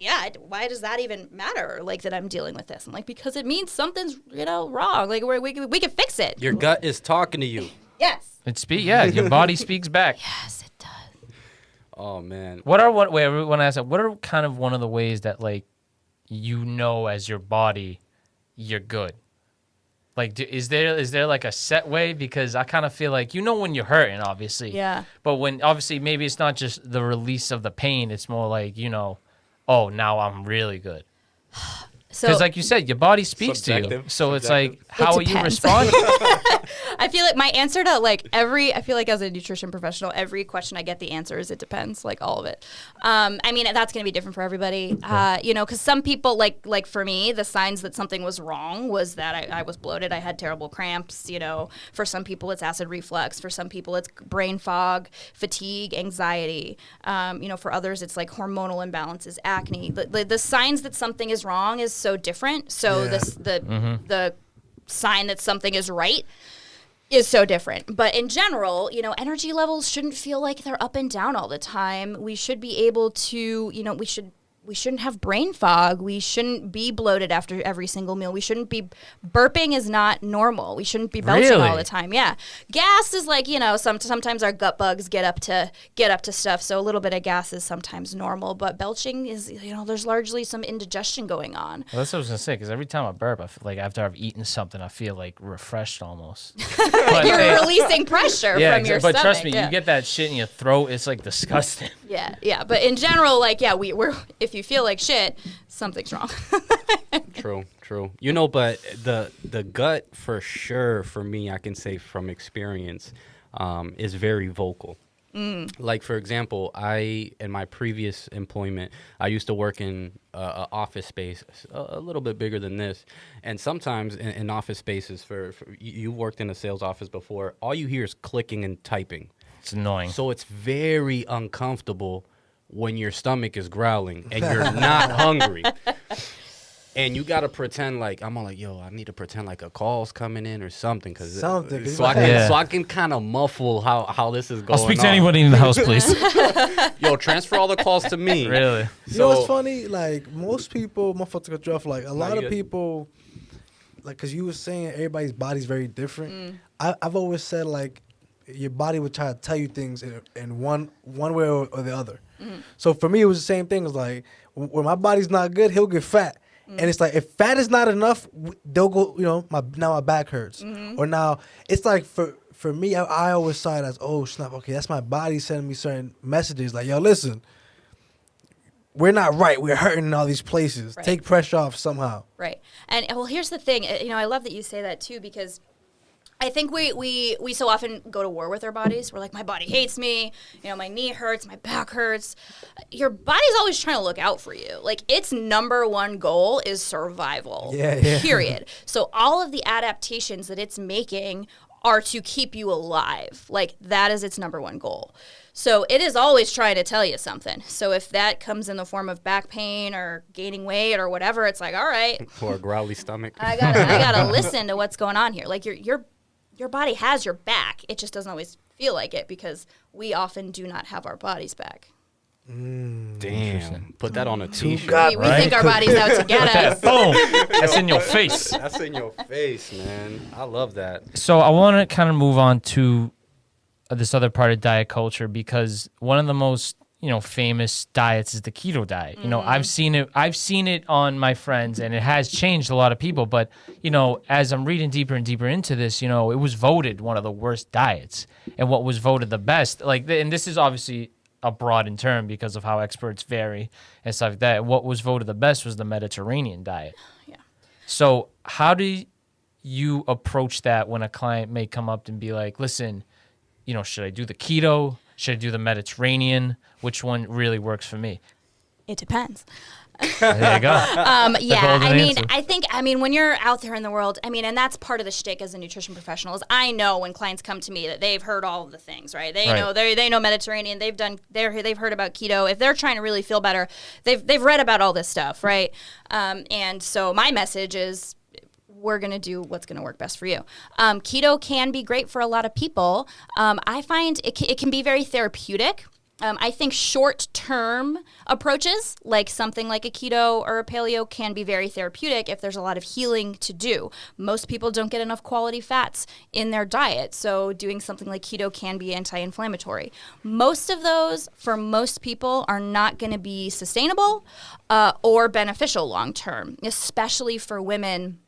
yeah, why does that even matter? Like, that I'm dealing with this. I'm like, because it means something's, you know, wrong. Like, we can fix it. Your gut is talking to you. Yes. Your body speaks back. Yes, it does. Oh man. What are kind of one of the ways that, like, you know, as your body, you're good? Like, is there like a set way? Because I kind of feel like, you know, when you're hurting, obviously. Yeah. But when, obviously, maybe it's not just the release of the pain. It's more like, you know, oh, now I'm really good. Because, like you said, your body speaks to you. So it's like, how are you responding? I feel like my answer to, like, I feel like as a nutrition professional, every question I get, the answer is it depends, like, all of it. I mean, that's going to be different for everybody, you know, because some people, like for me, the signs that something was wrong was that I was bloated, I had terrible cramps, you know. For some people, it's acid reflux. For some people, it's brain fog, fatigue, anxiety. You know, for others, it's, like, hormonal imbalances, acne. The signs that something is wrong is so different. So the sign that something is right is so different. But in general, you know, energy levels shouldn't feel like they're up and down all the time. We should be able to, you know, we shouldn't have brain fog. We shouldn't be bloated after every single meal. We shouldn't be burping is not normal. We shouldn't be belching all the time. Yeah. Gas is like, you know, sometimes our gut bugs get up to stuff. So a little bit of gas is sometimes normal, but belching is, you know, there's largely some indigestion going on. Well, that's what I was going to say, because every time I burp, I feel like after I've eaten something, I feel like refreshed almost. But you're releasing pressure from your stomach. But trust me, you get that shit in your throat, it's like disgusting. Yeah. But in general, like, yeah, we're if you feel like shit, something's wrong. True. You know, but the gut, for sure, for me, I can say from experience, is very vocal. Like, for example, in my previous employment, I used to work in an office space a little bit bigger than this. And sometimes in office spaces, for you worked in a sales office before, all you hear is clicking and typing. It's annoying. So it's very uncomfortable when your stomach is growling and you're not hungry. And you gotta pretend like, I'm all like, yo, I need to pretend like a call's coming in or something, so I can kind of muffle how this is going on. I'll speak to anybody in the house, please. Yo, transfer all the calls to me. Really? You know what's funny? Like, most people, like, a lot of people, like, because you were saying everybody's body's very different. I've always said, like, your body would try to tell you things in one way or the other. So for me, it was the same thing. It was like, when my body's not good, he'll get fat. And it's like, if fat is not enough, they'll go, you know, now my back hurts. Or now, it's like, for me, I always saw it as, oh, snap, okay, that's my body sending me certain messages. Like, yo, listen, we're not right. We're hurting in all these places. Right. Take pressure off somehow. Right. And, well, here's the thing. You know, I love that you say that, too, because I think we so often go to war with our bodies. We're like, my body hates me. You know, my knee hurts, my back hurts. Your body's always trying to look out for you. Like, its number one goal is survival. Yeah. Period. So all of the adaptations that it's making are to keep you alive. Like, that is its number one goal. So it is always trying to tell you something. So if that comes in the form of back pain or gaining weight or whatever, it's like, all right. Or a growly stomach. I gotta listen to what's going on here. Like, your body has your back. It just doesn't always feel like it because we often do not have our bodies back. Damn. Put that on a t-shirt. We think our body's out to get us. Boom. That's in your face. That's in your face, man. I love that. So I want to kind of move on to this other part of diet culture, because one of the most, you know, famous diets is the keto diet. You know, I've seen it on my friends, and it has changed a lot of people. But, you know, as I'm reading deeper and deeper into this, you know, it was voted one of the worst diets. And what was voted the best, like, and this is obviously a broad in term because of how experts vary and stuff like that. What was voted the best was the Mediterranean diet. Yeah. So how do you approach that when a client may come up and be like, listen, should I do the keto? Should I do the Mediterranean? Which one really works for me? It depends. There you go. Yeah, golden answer. I mean, when you're out there in the world, and that's part of the shtick as a nutrition professional is I know when clients come to me that they've heard all of the things, right? They know they know Mediterranean, they've heard about keto. If they're trying to really feel better, they've read about all this stuff, right? And so my message is, we're going to do what's going to work best for you. Keto can be great for a lot of people. I find it can be very therapeutic. I think short-term approaches, like something like a keto or a paleo, can be very therapeutic if there's a lot of healing to do. Most people don't get enough quality fats in their diet, so doing something like keto can be anti-inflammatory. Most of those, for most people, are not going to be sustainable or beneficial long-term, especially for women.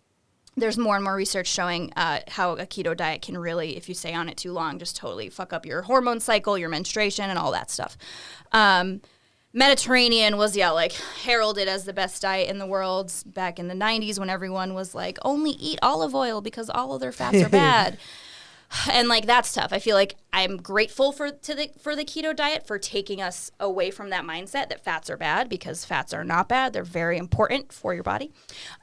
There's more and more research showing how a keto diet can really, if you stay on it too long, just totally fuck up your hormone cycle, your menstruation, and all that stuff. Mediterranean was, heralded as the best diet in the world back in the 90s when everyone was like, only eat olive oil because all other fats are bad. And that's tough. I feel like I'm grateful for the keto diet for taking us away from that mindset that fats are bad, because fats are not bad. They're very important for your body.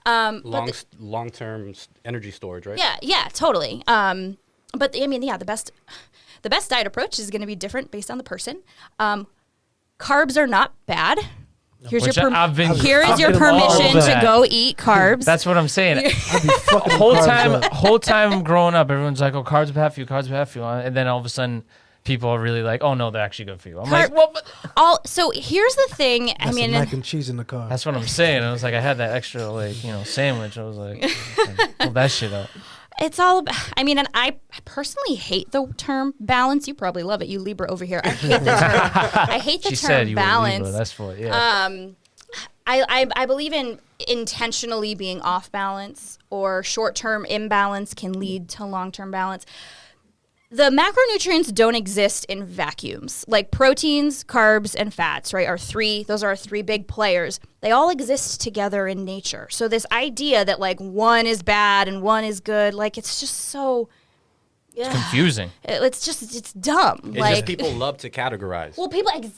Long-term energy storage, right? Yeah, totally. But the best diet approach is going to be different based on the person. Carbs are not bad. Here is your permission to go eat carbs. That's what I'm saying. I'd be fucking Whole time growing up, everyone's like, "Oh, carbs are bad for you. Carbs are bad for you," and then all of a sudden, people are really like, "Oh no, they're actually good for you." I'm like, "Well, but so here's the thing. That's some mac and cheese in the car. that's what I'm saying." I was like, I had that extra sandwich. I was like, pull that shit up. It's all about, and I personally hate the term balance. You probably love it. You Libra over here. I hate the term. I hate the She term said you balance. were Libra. That's for it. Yeah. I believe in intentionally being off balance, or short-term imbalance can lead to long-term balance. The macronutrients don't exist in vacuums. Like proteins, carbs, and fats, right, those are our three big players. They all exist together in nature. So this idea that one is bad and one is good, it's just so... It's confusing. It's dumb. It's just people love to categorize. Well,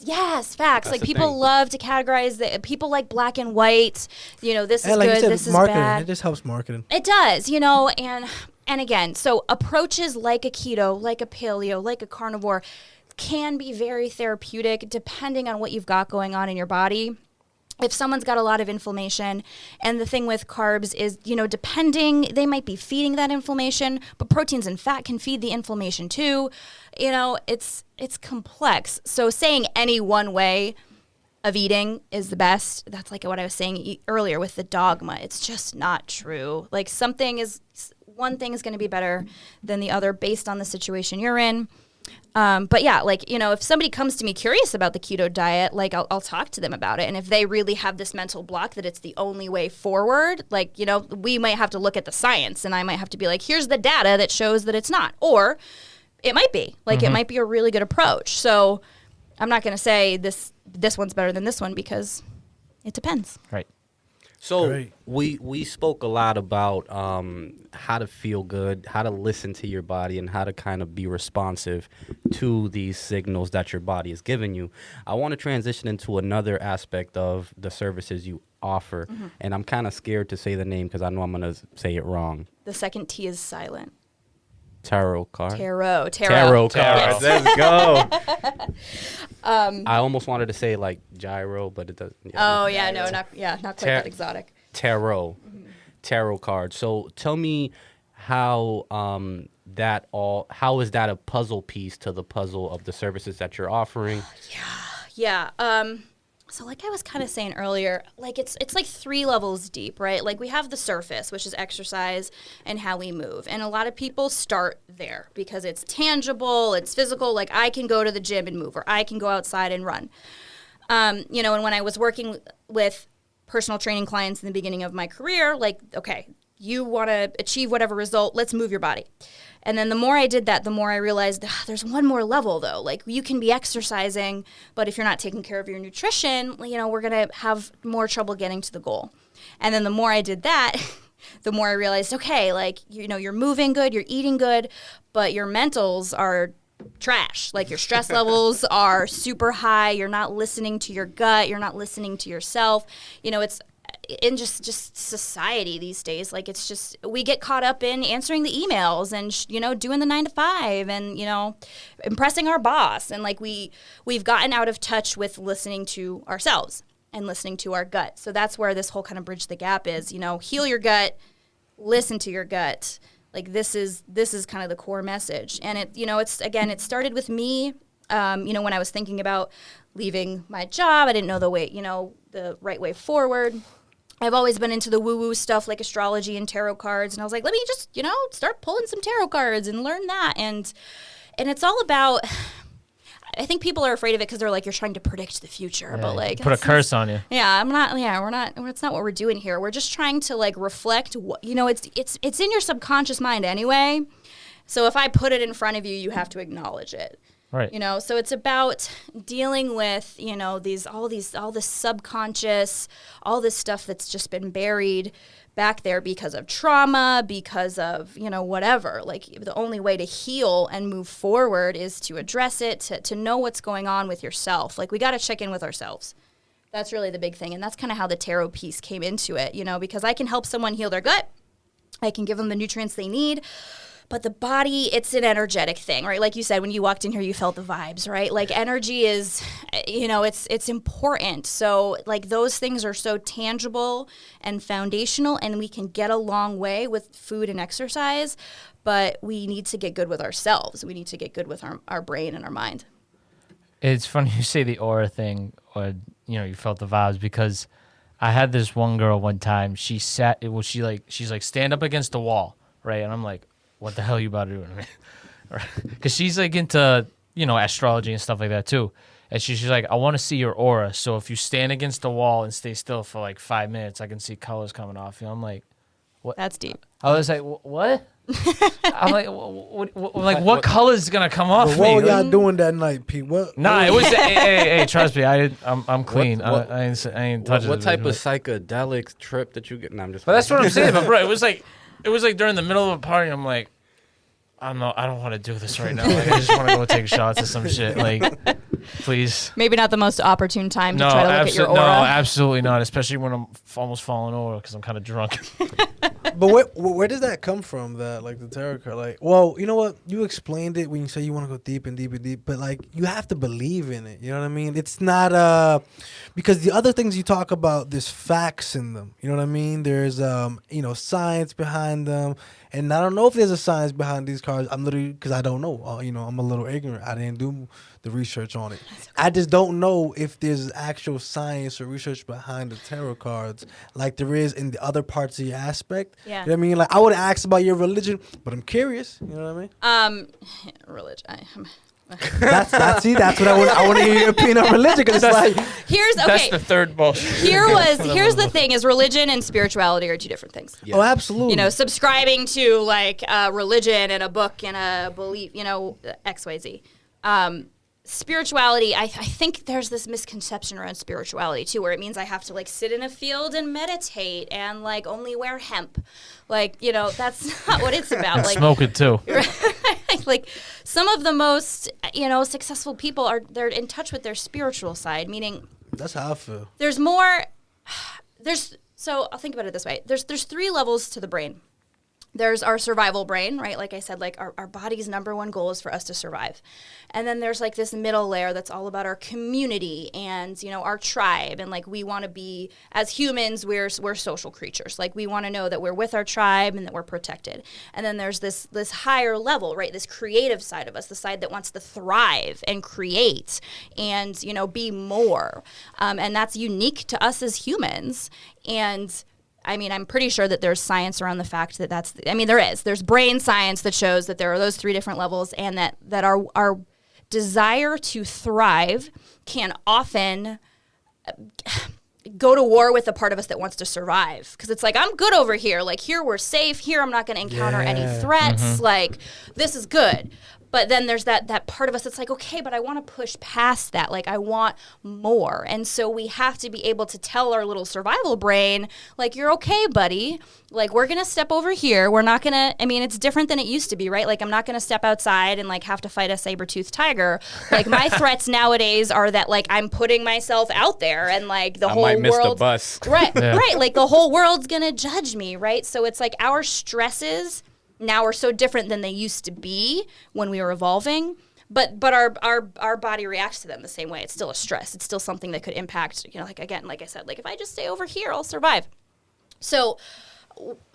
yes, facts. That's the People thing. love to categorize. People like black and white. This is And like good, you said, this is marketing. bad. It just helps marketing. It does, and again, so approaches like a keto, like a paleo, like a carnivore can be very therapeutic depending on what you've got going on in your body. If someone's got a lot of inflammation, and the thing with carbs is, depending, they might be feeding that inflammation, but proteins and fat can feed the inflammation too. It's complex. So saying any one way of eating is the best, that's like what I was saying earlier with the dogma. It's just not true. One thing is going to be better than the other based on the situation you're in. But yeah, if somebody comes to me curious about the keto diet, I'll talk to them about it. And if they really have this mental block that it's the only way forward, we might have to look at the science, and I might have to be like, here's the data that shows that it's not. Or it might be. It might be a really good approach. So I'm not going to say this one's better than this one, because it depends. Right. So Great. we spoke a lot about how to feel good, how to listen to your body, and how to kind of be responsive to these signals that your body is giving you. I want to transition into another aspect of the services you offer, and I'm kind of scared to say the name because I know I'm going to say it wrong. The second T is silent. Tarot card? Tarot cards. Yes. Let's go. I almost wanted to say gyro, but it doesn't. Yeah, not quite that exotic. Tarot card. So tell me how how is that a puzzle piece to the puzzle of the services that you're offering? Yeah. So like I was kind of saying earlier, it's 3 levels deep, right? We have the surface, which is exercise and how we move. And a lot of people start there because it's tangible, it's physical. I can go to the gym and move, or I can go outside and run. And when I was working with personal training clients in the beginning of my career, okay, you want to achieve whatever result, let's move your body. And then the more I did that, the more I realized there's one more level, though. You can be exercising, but if you're not taking care of your nutrition, we're going to have more trouble getting to the goal. And then the more I did that, the more I realized, okay, you're moving good, you're eating good, but your mentals are trash. Like your stress levels are super high. You're not listening to your gut. You're not listening to yourself. You know, it's in just society these days. Like it's just, we get caught up in answering the emails and, you know, doing the 9 to 5 and, you know, impressing our boss. And like we've gotten out of touch with listening to ourselves and listening to our gut. So that's where this whole kind of bridge the gap is, you know, heal your gut, listen to your gut. Like this is kind of the core message. And it, you know, it started with me, you know, when I was thinking about leaving my job. I didn't know the right way forward. I've always been into the woo-woo stuff like astrology and tarot cards. And I was like, let me just, you know, start pulling some tarot cards and learn that. And it's all about, I think people are afraid of it because they're like, you're trying to predict the future. Yeah, but like, put a curse on you. Yeah, it's not what we're doing here. We're just trying to like reflect what, you know, it's in your subconscious mind anyway. So if I put it in front of you, you have to acknowledge it. Right. You know, so it's about dealing with, you know, all this subconscious, all this stuff that's just been buried back there because of trauma, because of, you know, whatever. Like the only way to heal and move forward is to address it, to know what's going on with yourself. Like we got to check in with ourselves. That's really the big thing. And that's kind of how the tarot piece came into it, you know, because I can help someone heal their gut. I can give them the nutrients they need. But the body, it's an energetic thing, right? Like you said, when you walked in here, you felt the vibes, right? Like energy is, you know, it's important. So like those things are so tangible and foundational, and we can get a long way with food and exercise, but we need to get good with ourselves. We need to get good with our brain and our mind. It's funny you say the aura thing, or, you know, you felt the vibes, because I had this one girl one time, she's like, stand up against the wall, right? And I'm like, what the hell are you about to do? Because she's like into, you know, astrology and stuff like that too. And she's like, I want to see your aura. So if you stand against the wall and stay still for like 5 minutes, I can see colors coming off you. I'm like, what? That's deep. I was like, what? I'm like, what color is gonna come off But me? what were y'all doing that night, Pete? What? Nah, it was. hey, trust me, I'm clean. I ain't touching. What type of psychedelic trip that you get? No, I'm just. But that's what I'm saying. But bro, it was like during the middle of a party. I'm like, I don't want to do this right now. Like, I just want to go take shots or some shit. Like, please. Maybe not the most opportune time to try to look at your aura. No, absolutely not. Especially when I'm almost falling over because I'm kind of drunk. But where does that come from? That like the tarot card, like, well, you know what? You explained it when you say you want to go deep and deep and deep, but like you have to believe in it. You know what I mean? It's not because the other things you talk about, there's facts in them. You know what I mean? There's you know, science behind them, and I don't know if there's a science behind these cards. I'm literally, because I don't know. You know, I'm a little ignorant. I didn't do the research on it. I just don't know if there's actual science or research behind the tarot cards like there is in the other parts of your aspect. Yeah. You know what I mean? Like I would ask about your religion, but I'm curious. You know what I mean? Religion. That's what I want to hear your opinion on religion, because it's like That's the third bullshit. Here's the thing: is religion and spirituality are two different things. Yeah. oh, absolutely. You know, subscribing to like religion and a book and a belief, you know, XYZ. Spirituality, I think there's this misconception around spirituality too, where it means I have to like sit in a field and meditate and like only wear hemp. Like, you know, that's not what it's about. Like Smoke it too. like some of the most, you know, successful people they're in touch with their spiritual side, meaning that's how I feel. there's more. So I'll think about it this way. There's 3 levels to the brain. There's our survival brain, right? Like I said, like our body's number one goal is for us to survive. And then there's like this middle layer that's all about our community and, you know, our tribe. And like we want to be, as humans, we're social creatures. Like we want to know that we're with our tribe and that we're protected. And then there's this higher level, right? This creative side of us, the side that wants to thrive and create and, you know, be more. And that's unique to us as humans. And I mean, I'm pretty sure that there's science around the fact that there's brain science that shows that there are those 3 different levels, and that our desire to thrive can often go to war with the part of us that wants to survive. Because it's like, I'm good over here. Like, here we're safe. Here I'm not going to encounter any threats. Like, this is good. But then there's that part of us that's like, okay, but I want to push past that. Like, I want more. And so we have to be able to tell our little survival brain, like, you're okay, buddy. Like, we're going to step over here. We're not going to, I mean, it's different than it used to be, right? Like, I'm not going to step outside and, like, have to fight a saber-toothed tiger. Like, my threats nowadays are that, like, I'm putting myself out there and, like, the whole might miss the world. bus. Right, Yeah. right. Like, the whole world's going to judge me, right? So it's like our stresses now are so different than they used to be when we were evolving, but our body reacts to them the same way. It's still a stress. It's still something that could impact, you know, like, again, like I said, like, if I just stay over here, I'll survive. So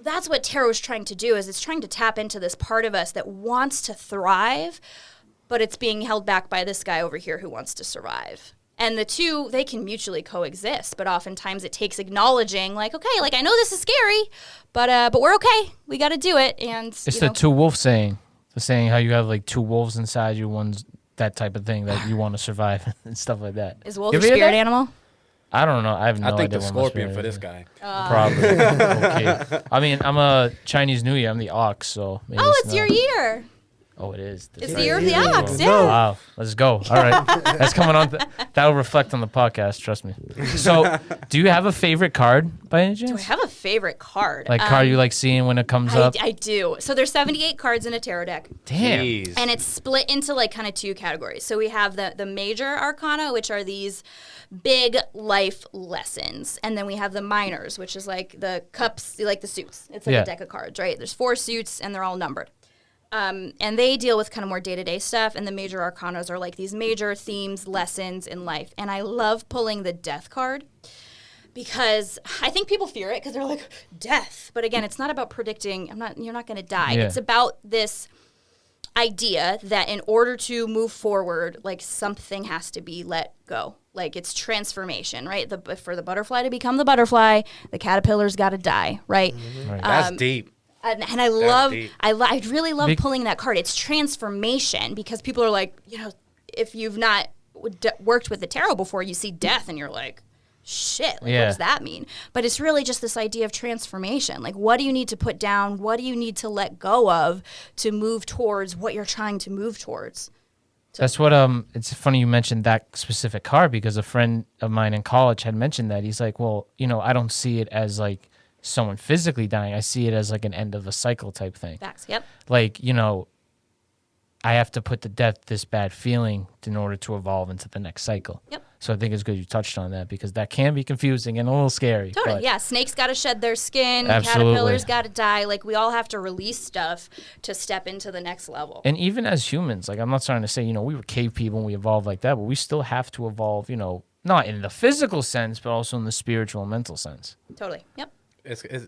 that's what tarot is trying to do, is it's trying to tap into this part of us that wants to thrive, but it's being held back by this guy over here who wants to survive. And the two, they can mutually coexist, but oftentimes it takes acknowledging, like, okay, like, I know this is scary, but we're okay. We got to do it. And It's the two wolf saying. The saying how you have like two wolves inside you, one's that type of thing that you want to survive and stuff like that. Is wolf You your ever hear spirit that? animal? I don't know. I have no I think idea. the what my scorpion spirit for is. this guy. Probably. Okay. I mean, I'm a Chinese New Year. I'm the ox, so maybe Oh, it's no. your year. Oh, it is. It's This the is- year of the Yeah. ox, No. yeah. Wow. Let's go. All right. That's coming on. That'll reflect on the podcast. Trust me. So, do you have a favorite card by any Do I chance? have a favorite card? Like card you like seeing when it comes up? I do. So there's 78 cards in a tarot deck. Damn. Jeez. And it's split into like kind of two categories. So we have the major arcana, which are these big life lessons. And then we have the minors, which is like the cups, like the suits. It's like Yeah. a deck of cards, right? There's 4 suits and they're all numbered. And they deal with kind of more day-to-day stuff. And the major arcanas are like these major themes, lessons in life. And I love pulling the death card, because I think people fear it because they're like, death. But again, it's not about predicting, you're not going to die. Yeah. It's about this idea that in order to move forward, like, something has to be let go. Like, it's transformation, right? For the butterfly to become the butterfly, the caterpillar's got to die, right? Right. That's deep. And I love, deep. I really love Big- pulling that card. It's transformation, because people are like, you know, if you've not worked with the tarot before, you see death and you're like, shit, like, Yeah. what does that mean? But it's really just this idea of transformation. Like, what do you need to put down? What do you need to let go of to move towards what you're trying to move towards? That's what it's funny you mentioned that specific card, because a friend of mine in college had mentioned that. He's like, well, you know, I don't see it as like someone physically dying. I see it as like an end of a cycle type thing. Facts. Yep. Like, you know, I have to put to death this bad feeling in order to evolve into the next cycle. Yep. So I think it's good you touched on that, because that can be confusing and a little scary. Totally. but- Yeah. Snakes got to shed their skin. Absolutely. Caterpillars got to die. Like, we all have to release stuff to step into the next level. And even as humans, like, I'm not trying to say, you know, we were cave people and we evolved like that, but we still have to evolve, you know, not in the physical sense, but also in the spiritual and mental sense. Totally. Yep.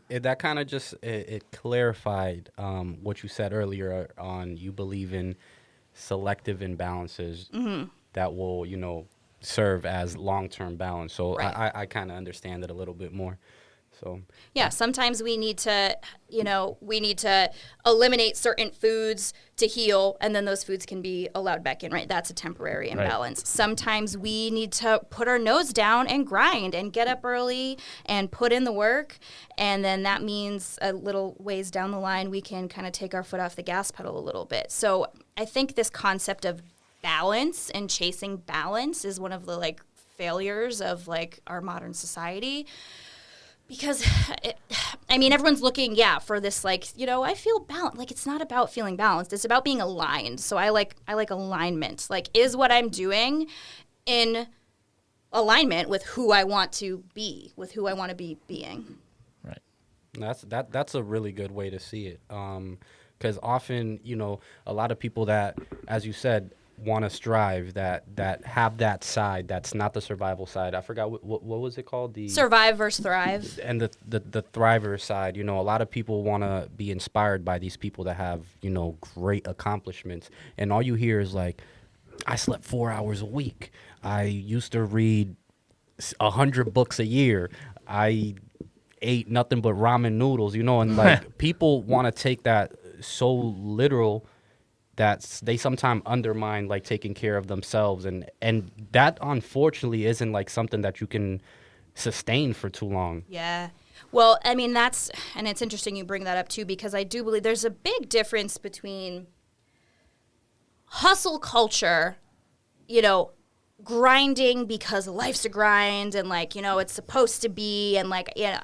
That kind of just it clarified what you said earlier on. You believe in selective imbalances that will, you know, serve as long-term balance. So Right. I kind of understand it a little bit more. So Yeah, sometimes we need to, eliminate certain foods to heal, and then those foods can be allowed back in, right? That's a temporary Right. imbalance. Sometimes we need to put our nose down and grind and get up early and put in the work, and then that means a little ways down the line we can kind of take our foot off the gas pedal a little bit. So I think this concept of balance and chasing balance is one of the, like, failures of, like, our modern society. Because, everyone's looking, for this, like, you know, I feel balanced. Like, it's not about feeling balanced. It's about being aligned. So I like alignment. Like, is what I'm doing in alignment with who I want to be, with who I want to be being? Right. that's a really good way to see it. Because often, you know, a lot of people that, as you said, want to strive, that have that side that's not the survival side. I forgot what was it called? The Survive versus thrive. and the thriver side. You know, a lot of people want to be inspired by these people that have, you know, great accomplishments, and all you hear is like, I slept 4 hours a week. I used to read 100 books a year. I ate nothing but ramen noodles, you know, and like people want to take that so literal that they sometimes undermine like taking care of themselves, and that unfortunately isn't like something that you can sustain for too long. Yeah. Well, and it's interesting you bring that up too, because I do believe there's a big difference between hustle culture, you know, grinding because life's a grind and like, you know, it's supposed to be, and like, you know,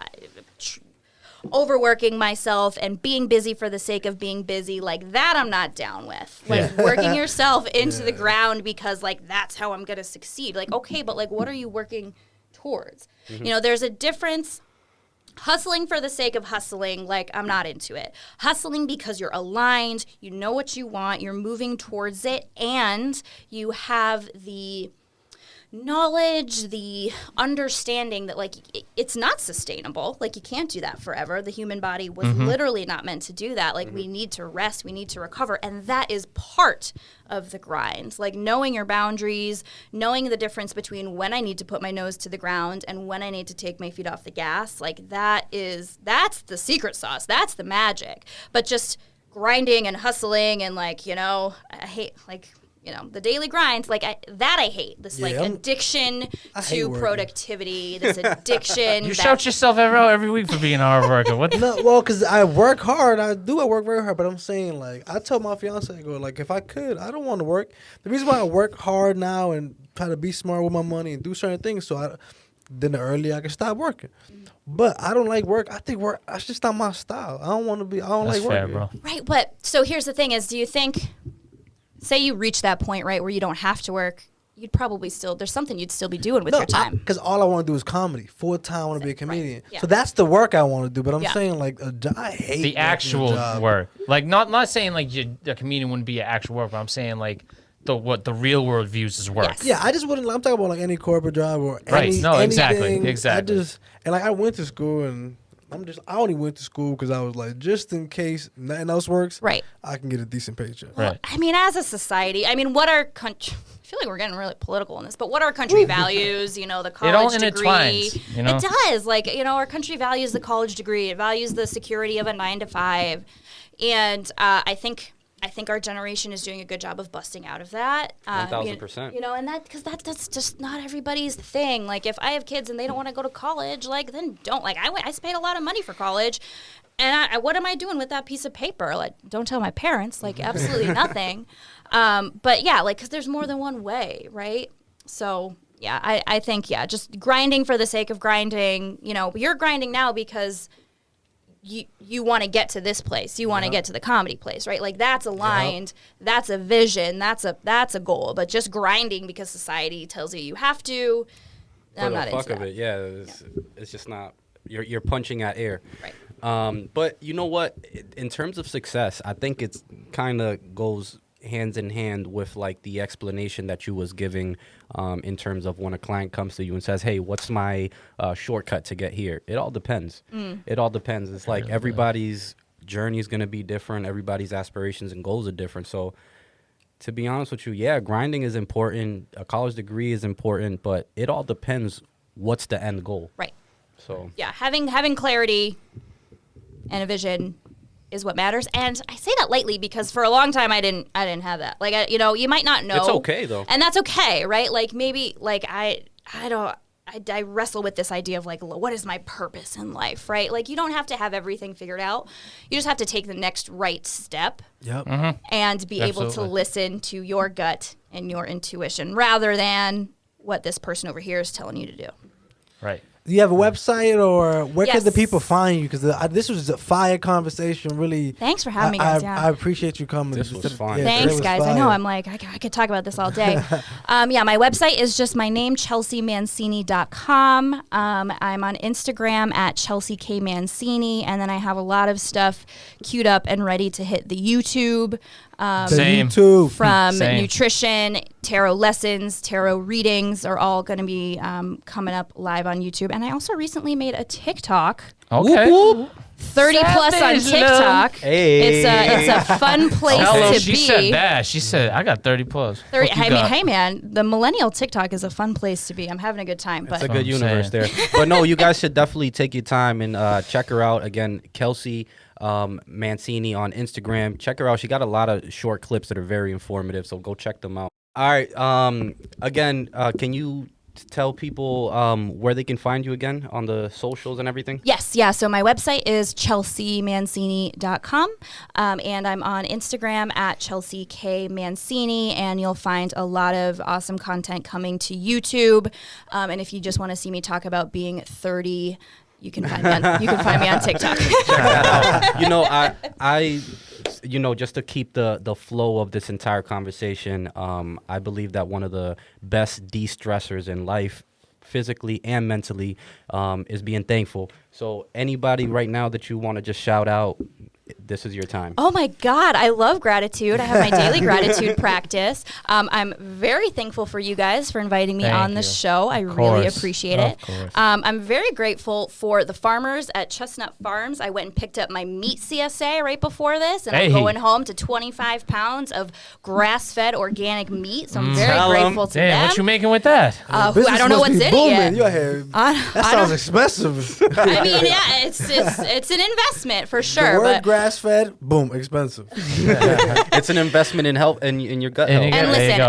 overworking myself and being busy for the sake of being busy, like that I'm not down with. Like working yourself into the ground because like that's how I'm going to succeed. Like, okay, but like what are you working towards? You know, there's a difference. Hustling for the sake of hustling, like I'm not into it. Hustling because you're aligned, you know what you want, you're moving towards it, and you have the knowledge, the understanding that like it's not sustainable. Like you can't do that forever. The human body was literally not meant to do that. Like we need to rest, we need to recover, and that is part of the grind. Like knowing your boundaries, knowing the difference between when I need to put my nose to the ground and when I need to take my feet off the gas. Like that's the secret sauce. That's the magic. But just grinding and hustling and like, you know, I hate like, you know, the daily grind, like I hate this like addiction to productivity, this addiction. You shout yourself every week for being a hard worker. What? No, well, because I work hard. I work very hard. But I'm saying, like, I tell my fiance, I go, like, if I could, I don't want to work. The reason why I work hard now and try to be smart with my money and do certain things, then the earlier I can stop working. But I don't like work. I think work, that's just not my style. I don't That's like fair, working. bro. Right, but so here's the thing is, do you think, say you reach that point, right, where you don't have to work, you'd probably there's something you'd still be doing with your time. Because all I want to do is comedy. Full time, I want to be a comedian. Yeah. So that's the work I want to do. But I'm saying, like, I hate The working actual a job. work. Like, not saying, like, a comedian wouldn't be an actual work, but I'm saying, like, what the real world views as work. Yes. Yeah, I just wouldn't. I'm talking about, like, any corporate job or Right. any, No, exactly. anything. Exactly. I went to school and I only went to school because I was like, just in case nothing else works, Right. I can get a decent paycheck. Right. I mean, as a society, I mean, what our country, I feel like we're getting really political in this, but what our country values, you know, the college all degree. intertwines, you know? It does. Like, you know, our country values the college degree. It values the security of a 9-to-5. And I think our generation is doing a good job of busting out of that. 1,000%. You know, and because that's just not everybody's thing. Like, if I have kids and they don't want to go to college, like, then don't. Like, I paid a lot of money for college, and what am I doing with that piece of paper? Like, don't tell my parents. Like, absolutely nothing. But yeah, like, because there's more than one way, right? So yeah, I think just grinding for the sake of grinding. You know, you're grinding now because you want to get to this place. You want to get to the comedy place, right? Like that's aligned. That's a vision. That's a goal. But just grinding because society tells you have to. I'm not into that. For the fuck of it, it's just not. You're punching at air. Right. But you know what? In terms of success, I think it's kind of goes hands in hand with like the explanation that you was giving in terms of when a client comes to you and says, hey, what's my shortcut to get here? It all depends. It all depends. It's like everybody's journey is going to be different. Everybody's aspirations and goals are different. So to be honest with you, grinding is important. A college degree is important, but it all depends what's the end goal. Right. So yeah, having clarity and a vision is what matters. And I say that lightly because for a long time I didn't have that. Like, you know, you might not know. It's okay though. And that's okay, right? Like maybe like I wrestle with this idea of like, what is my purpose in life, right? Like you don't have to have everything figured out. You just have to take the next right step. Yep. And be able to Absolutely. listen to your gut and your intuition rather than what this person over here is telling you to do. Right. Do you have a website or where can the Yes. people find you? Because this was a fire conversation. Really. Thanks for having me, guys. I appreciate you coming. This was fun. today Thanks, was guys. I fire. know I'm like, I could talk about this all day. My website is just my name, chelseamancini.com. I'm on Instagram at Chelsea K. Mancini, and then I have a lot of stuff queued up and ready to hit the YouTube. The Same. YouTube. From Same. nutrition, tarot lessons, tarot readings are all going to be coming up live on YouTube. And I also recently made a TikTok. Okay. Whoop, whoop. 30 plus on Savage, TikTok. Hey. It's a fun place Hello, to she be. said that. She said, I got 30 plus. 30, Fuck you I mean, got. hey man, the millennial TikTok is a fun place to be. I'm having a good time. It's But a good I'm universe saying. there. But no, you guys should definitely take your time and check her out. Again, Chelsea Mancini on Instagram. Check her out. She got a lot of short clips that are very informative, so go check them out. All right. Again, can you tell people where they can find you again on the socials and everything? Yes, yeah. So my website is chelseamancini.com, and I'm on Instagram at Chelsea K Mancini, and you'll find a lot of awesome content coming to YouTube. And if you just want to see me talk about being 30, you can find me on TikTok. Check that out. You know, I you know, just to keep the flow of this entire conversation, I believe that one of the best de-stressors in life, physically and mentally, is being thankful. So anybody right now that you want to just shout out, this is your time. Oh my God, I love gratitude. I have my daily gratitude practice. I'm very thankful for you guys for inviting me on the show. I really appreciate it. I'm very grateful for the farmers at Chestnut Farms. I went and picked up my meat CSA right before this, and I'm going home to 25 pounds of grass-fed organic meat. So I'm very grateful to them. What you making with that? I don't know what's in it yet. That sounds expensive. I mean, yeah, it's an investment for sure. The word grass-fed, boom, expensive. It's an investment in health and in your gut health. And listen,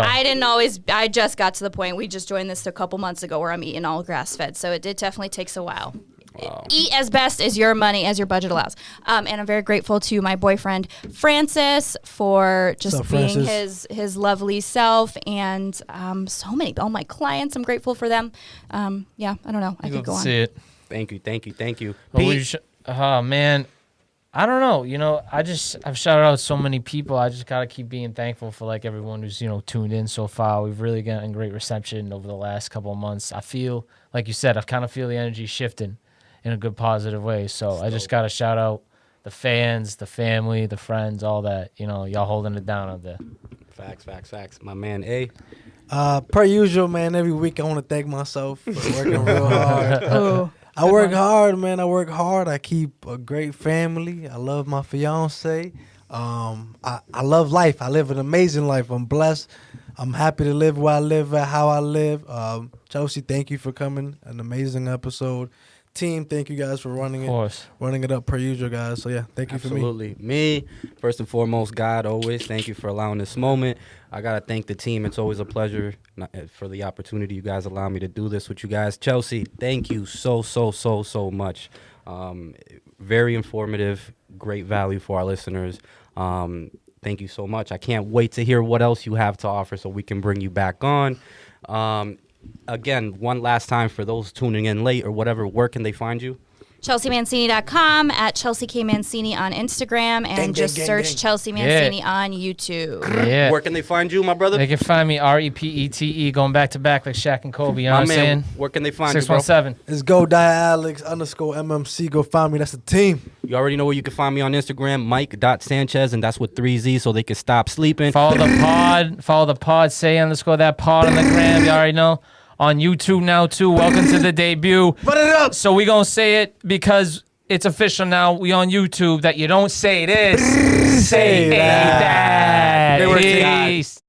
I just got to the point, we just joined this a couple months ago where I'm eating all grass-fed. So it definitely takes a while. Wow. Eat as best as your money, as your budget allows. And I'm very grateful to my boyfriend, Francis, for just being his lovely self. And all my clients, I'm grateful for them. Yeah, I don't know. I could go on. See it. Thank you. Pete? Oh, man. I don't know. You know, I've shouted out so many people. I just got to keep being thankful for like everyone who's, tuned in so far. We've really gotten great reception over the last couple of months. I feel, like you said, I kind of feel the energy shifting in a good, positive way. So I just got to shout out the fans, the family, the friends, all that. Y'all holding it down out there. Facts. My man, A. Per usual, man, every week I want to thank myself for working real hard. I work hard, man. I work hard. I keep a great family. I love my fiance. I love life. I live an amazing life. I'm blessed. I'm happy to live where I live at, how I live. Chelsea, thank you for coming. An amazing episode. Team, thank you guys for running it up per usual, guys. So yeah, thank you for me. Absolutely. Me, first and foremost, God, always thank you for allowing this moment. I got to thank the team. It's always a pleasure for the opportunity you guys allow me to do this with you guys. Chelsea, thank you so much. Very informative, great value for our listeners. Thank you so much. I can't wait to hear what else you have to offer so we can bring you back on. Again, one last time for those tuning in late or whatever, where can they find you? ChelseaMancini.com, at Chelsea K Mancini on Instagram, and search Chelsea Mancini on YouTube. Yeah. Where can they find you, my brother? They can find me REPETE, going back to back like Shaq and Kobe. You know what I'm saying? Where can they find you, 617. It's GoDiaLex_MMC. Go find me. That's the team. You already know where you can find me on Instagram, Mike.Sanchez, and that's with 3 Z's so they can stop sleeping. Follow the pod, say_that_pod on the gram. You already know. On YouTube now, too. Welcome to the debut. Put it up. So we going to say it because it's official now. We on YouTube that you don't say this. Say that. Peace. Peace.